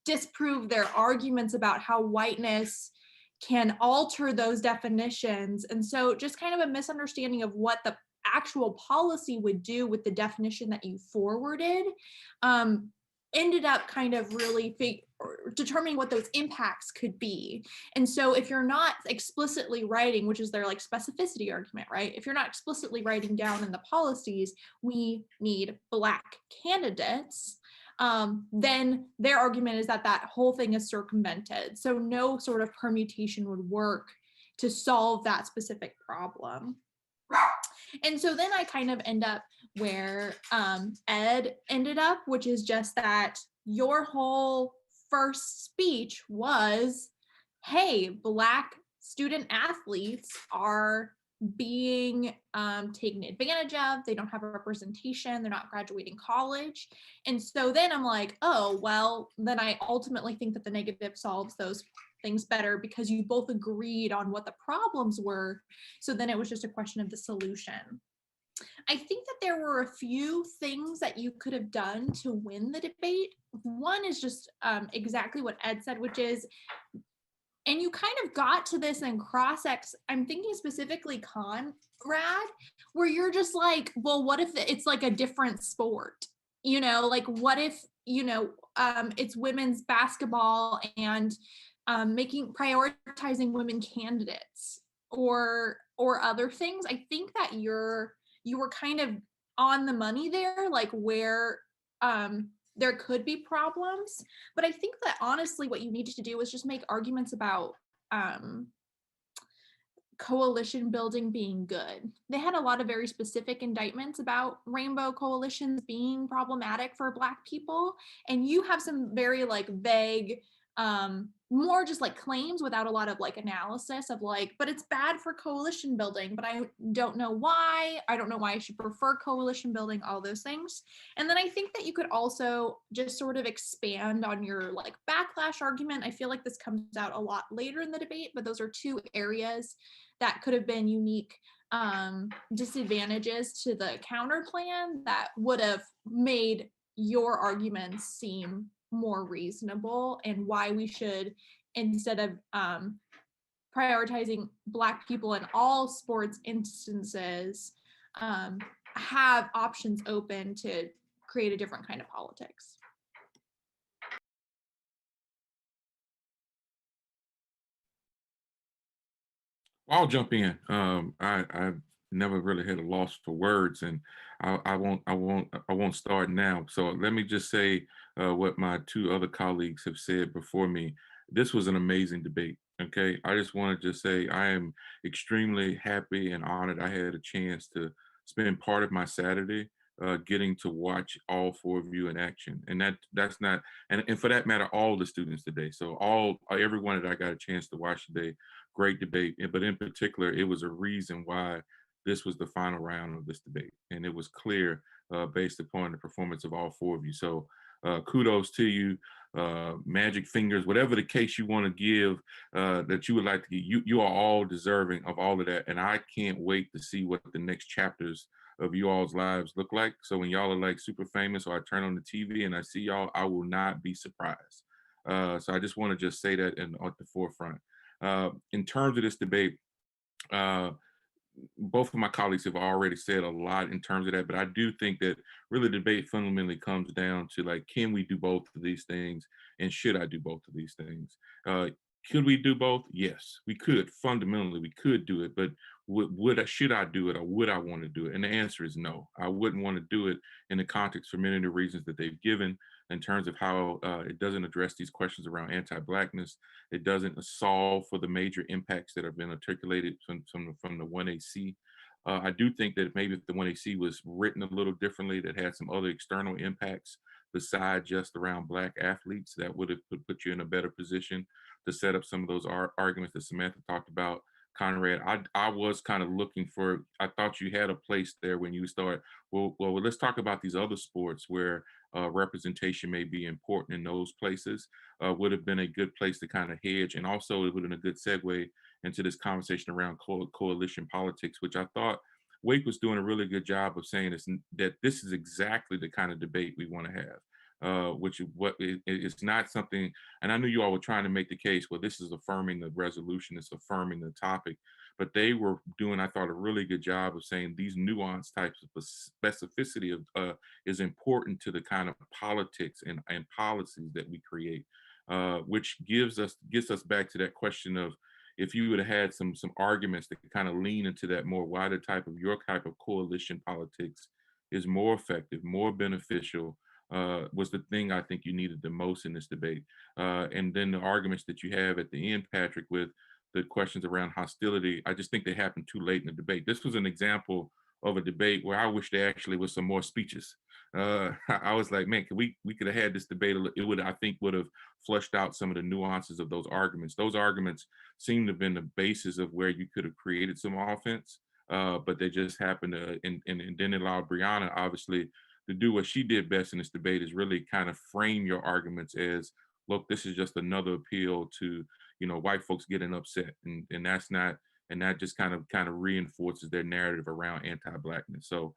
disprove their arguments about how whiteness can alter those definitions. And so just kind of a misunderstanding of what the actual policy would do with the definition that you forwarded ended up kind of really determining what those impacts could be. And so if you're not explicitly writing, which is their like specificity argument, right? If you're not explicitly writing down in the policies, we need Black candidates, then their argument is that that whole thing is circumvented. So no sort of permutation would work to solve that specific problem. And so then I kind of end up where Ed ended up, which is just that your whole first speech was, hey, Black student athletes are being taken advantage of. They don't have a representation. They're not graduating college. And so then I'm like, oh, well, then I ultimately think that the negative solves those things better because you both agreed on what the problems were. So then it was just a question of the solution. I think that there were a few things that you could have done to win the debate. One is just exactly what Ed said, which is, and you kind of got to this in cross-ex, I'm thinking specifically Conrad, where you're just like, well, what if it's like a different sport? You know, like what if, you know, it's women's basketball and prioritizing women candidates or other things. I think that you were kind of on the money there, like where there could be problems. But I think that honestly, what you needed to do was just make arguments about coalition building being good. They had a lot of very specific indictments about rainbow coalitions being problematic for Black people. And you have some very like vague, more just like claims without a lot of like analysis of like, but it's bad for coalition building, but I don't know why. I don't know why I should prefer coalition building, all those things. And then I think that you could also just sort of expand on your like backlash argument. I feel like this comes out a lot later in the debate, but those are two areas that could have been unique disadvantages to the counter plan that would have made your arguments seem more reasonable, and why we should, instead of prioritizing Black people in all sports instances, have options open to create a different kind of politics. I'll jump in. I've never really had a loss for words, and I won't start now. So let me just say what my two other colleagues have said before me. This was an amazing debate. Okay, I just want to just say I am extremely happy and honored I had a chance to spend part of my Saturday getting to watch all four of you in action, and that's not, and for that matter, all the students today. So everyone that I got a chance to watch today, great debate. But in particular, it was a reason why this was the final round of this debate, and it was clear based upon the performance of all four of you. So kudos to you. Magic fingers, whatever the case you want to give, that you would like to give, you are all deserving of all of that. And I can't wait to see what the next chapters of you all's lives look like. So when y'all are like super famous, or I turn on the TV and I see y'all, I will not be surprised. So I just want to just say that at the forefront. In terms of this debate, both of my colleagues have already said a lot in terms of that, but I do think that really debate fundamentally comes down to like, can we do both of these things? And should I do both of these things? Could we do both? Yes, we could. Fundamentally, we could do it, but should I do it, or would I want to do it? And the answer is no. I wouldn't want to do it in the context for many of the reasons that they've given in terms of how it doesn't address these questions around anti-Blackness. It doesn't solve for the major impacts that have been articulated from the 1AC. I do think that maybe if the 1AC was written a little differently, that had some other external impacts besides just around Black athletes, that would have put you in a better position to set up some of those arguments that Samantha talked about. Conrad, I was kind of looking for, I thought you had a place there when you start, well, let's talk about these other sports where representation may be important in those places. Would have been a good place to kind of hedge. And also it would have been a good segue into this conversation around coalition politics, which I thought Wake was doing a really good job of saying that this is exactly the kind of debate we want to have, which is what it's not something, and I knew you all were trying to make the case, well, this is affirming the resolution, it's affirming the topic, but they were doing, I thought, a really good job of saying these nuanced types of specificity is important to the kind of politics and policies that we create, which gets us back to that question of, if you would have had some arguments that kind of lean into that more wider type of your type of coalition politics is more effective, more beneficial, was the thing I think you needed the most in this debate. And then the arguments that you have at the end, Patrick, with the questions around hostility, I just think they happened too late in the debate. This was an example of a debate where I wish there actually was some more speeches. I was like, man, we could have had this debate. It I think would have flushed out some of the nuances of those arguments. Those arguments seem to have been the basis of where you could have created some offense, but they just happened to, and then it allowed Brianna, obviously, to do what she did best in this debate, is really kind of frame your arguments as, look, this is just another appeal to, white folks getting upset, and that's not, and that just kind of reinforces their narrative around anti-Blackness. So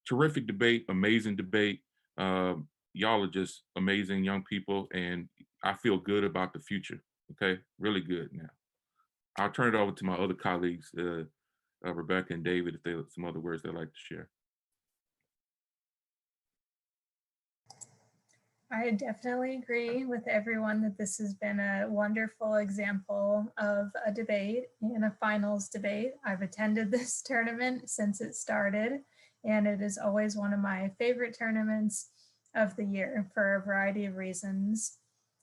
terrific debate, amazing debate. Y'all are just amazing young people, and I feel good about the future. Okay, really good. Now I'll turn it over to my other colleagues, Rebecca and David, if they have some other words they'd like to share. I definitely agree with everyone that this has been a wonderful example of a debate and a finals debate. I've attended this tournament since it started, and it is always one of my favorite tournaments of the year for a variety of reasons.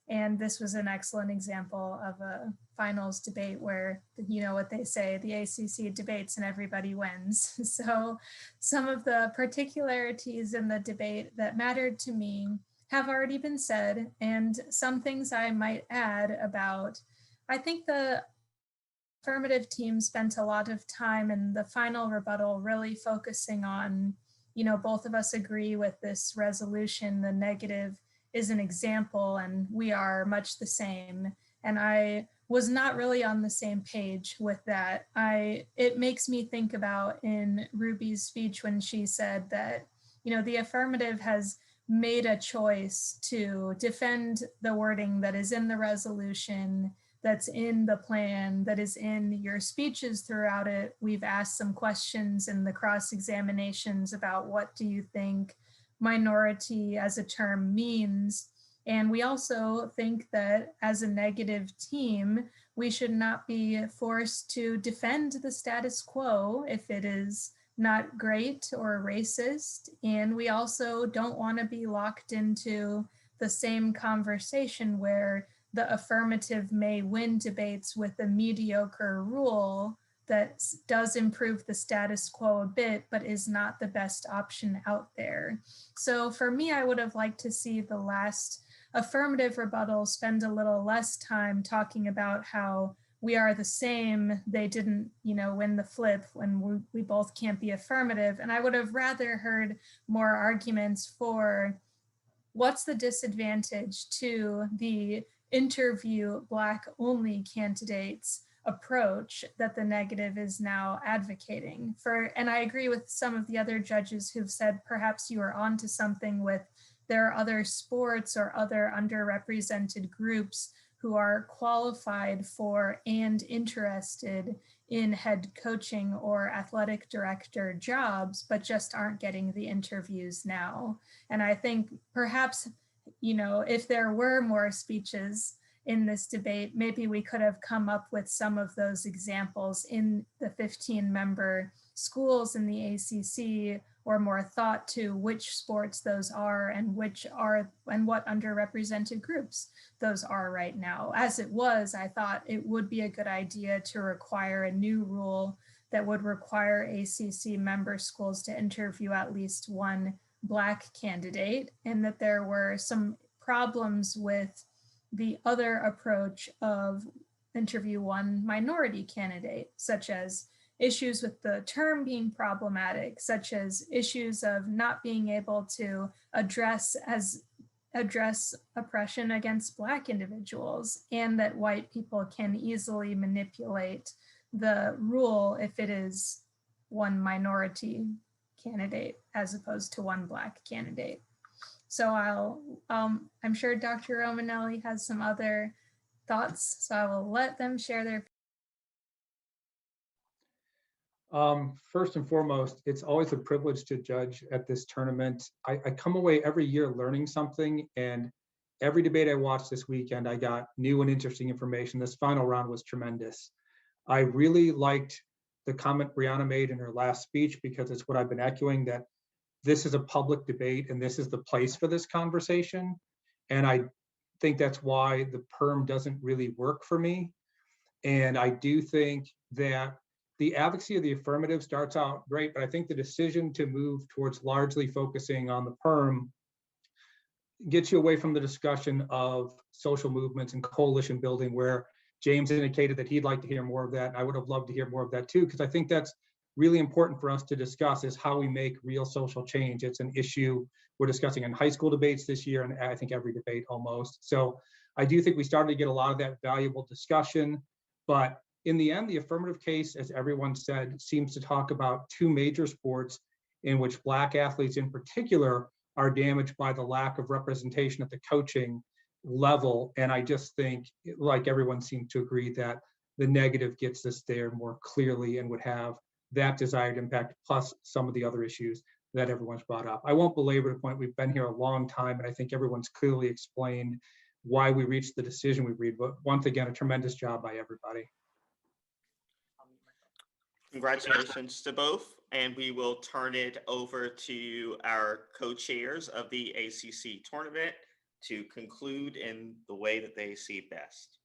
And this was an excellent example of a finals debate where, what they say, the ACC debates and everybody wins. So some of the particularities in the debate that mattered to me have already been said, and some things I might add about, I think the affirmative team spent a lot of time in the final rebuttal really focusing on, both of us agree with this resolution, the negative is an example and we are much the same. And I was not really on the same page with that. It makes me think about in Ruby's speech when she said that, the affirmative has made a choice to defend the wording that is in the resolution, that's in the plan, that is in your speeches throughout it. We've asked some questions in the cross-examinations about what do you think minority as a term means. And we also think that as a negative team, we should not be forced to defend the status quo if it is not great or racist. And we also don't want to be locked into the same conversation where the affirmative may win debates with a mediocre rule that does improve the status quo a bit, but is not the best option out there. So for me, I would have liked to see the last affirmative rebuttal spend a little less time talking about how we are the same, they didn't, win the flip when we both can't be affirmative. And I would have rather heard more arguments for what's the disadvantage to the interview Black only candidates approach that the negative is now advocating for. And I agree with some of the other judges who've said perhaps you are onto something with there are other sports or other underrepresented groups who are qualified for and interested in head coaching or athletic director jobs, but just aren't getting the interviews now. And I think perhaps, you know, if there were more speeches in this debate, maybe we could have come up with some of those examples in the 15-member schools in the ACC, or more thought to which sports those are and what underrepresented groups those are right now. As it was, I thought it would be a good idea to require a new rule that would require ACC member schools to interview at least one Black candidate, and that there were some problems with the other approach of interview one minority candidate, such as issues with the term being problematic, such as issues of not being able to address oppression against Black individuals, and that white people can easily manipulate the rule if it is one minority candidate as opposed to one Black candidate. So I'm sure Dr. Romanelli has some other thoughts, so I will let them share their. First and foremost, it's always a privilege to judge at this tournament. I come away every year learning something, and every debate I watched this weekend, I got new and interesting information. This final round was tremendous. I really liked the comment Brianna made in her last speech, because it's what I've been echoing, that this is a public debate and this is the place for this conversation. And I think that's why the perm doesn't really work for me. And I do think that the advocacy of the affirmative starts out great, but I think the decision to move towards largely focusing on the perm gets you away from the discussion of social movements and coalition building, where James indicated that he'd like to hear more of that. I would have loved to hear more of that too, because I think that's really important for us to discuss, is how we make real social change. It's an issue we're discussing in high school debates this year, and I think every debate almost. So I do think we started to get a lot of that valuable discussion, but in the end, the affirmative case, as everyone said, seems to talk about two major sports in which Black athletes in particular are damaged by the lack of representation at the coaching level. And I just think, like everyone seemed to agree, that the negative gets us there more clearly and would have that desired impact, plus some of the other issues that everyone's brought up. I won't belabor the point. We've been here a long time, and I think everyone's clearly explained why we reached the decision we reached. But once again, a tremendous job by everybody. Congratulations to both, and we will turn it over to our co-chairs of the ACC tournament to conclude in the way that they see best.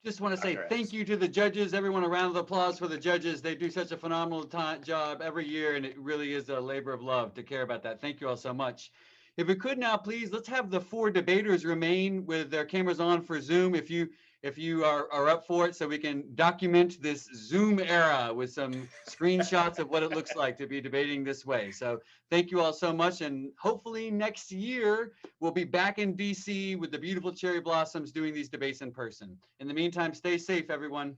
Just want to say thank you to the judges. Everyone, a round of applause for the judges. They do such a phenomenal job every year, and it really is a labor of love to care about that. Thank you all so much. If we could now, please, let's have the four debaters remain with their cameras on for Zoom, if you are up for it, so we can document this Zoom era with some screenshots of what it looks like to be debating this way. So thank you all so much, and hopefully next year we'll be back in DC with the beautiful cherry blossoms doing these debates in person. In the meantime, stay safe, everyone.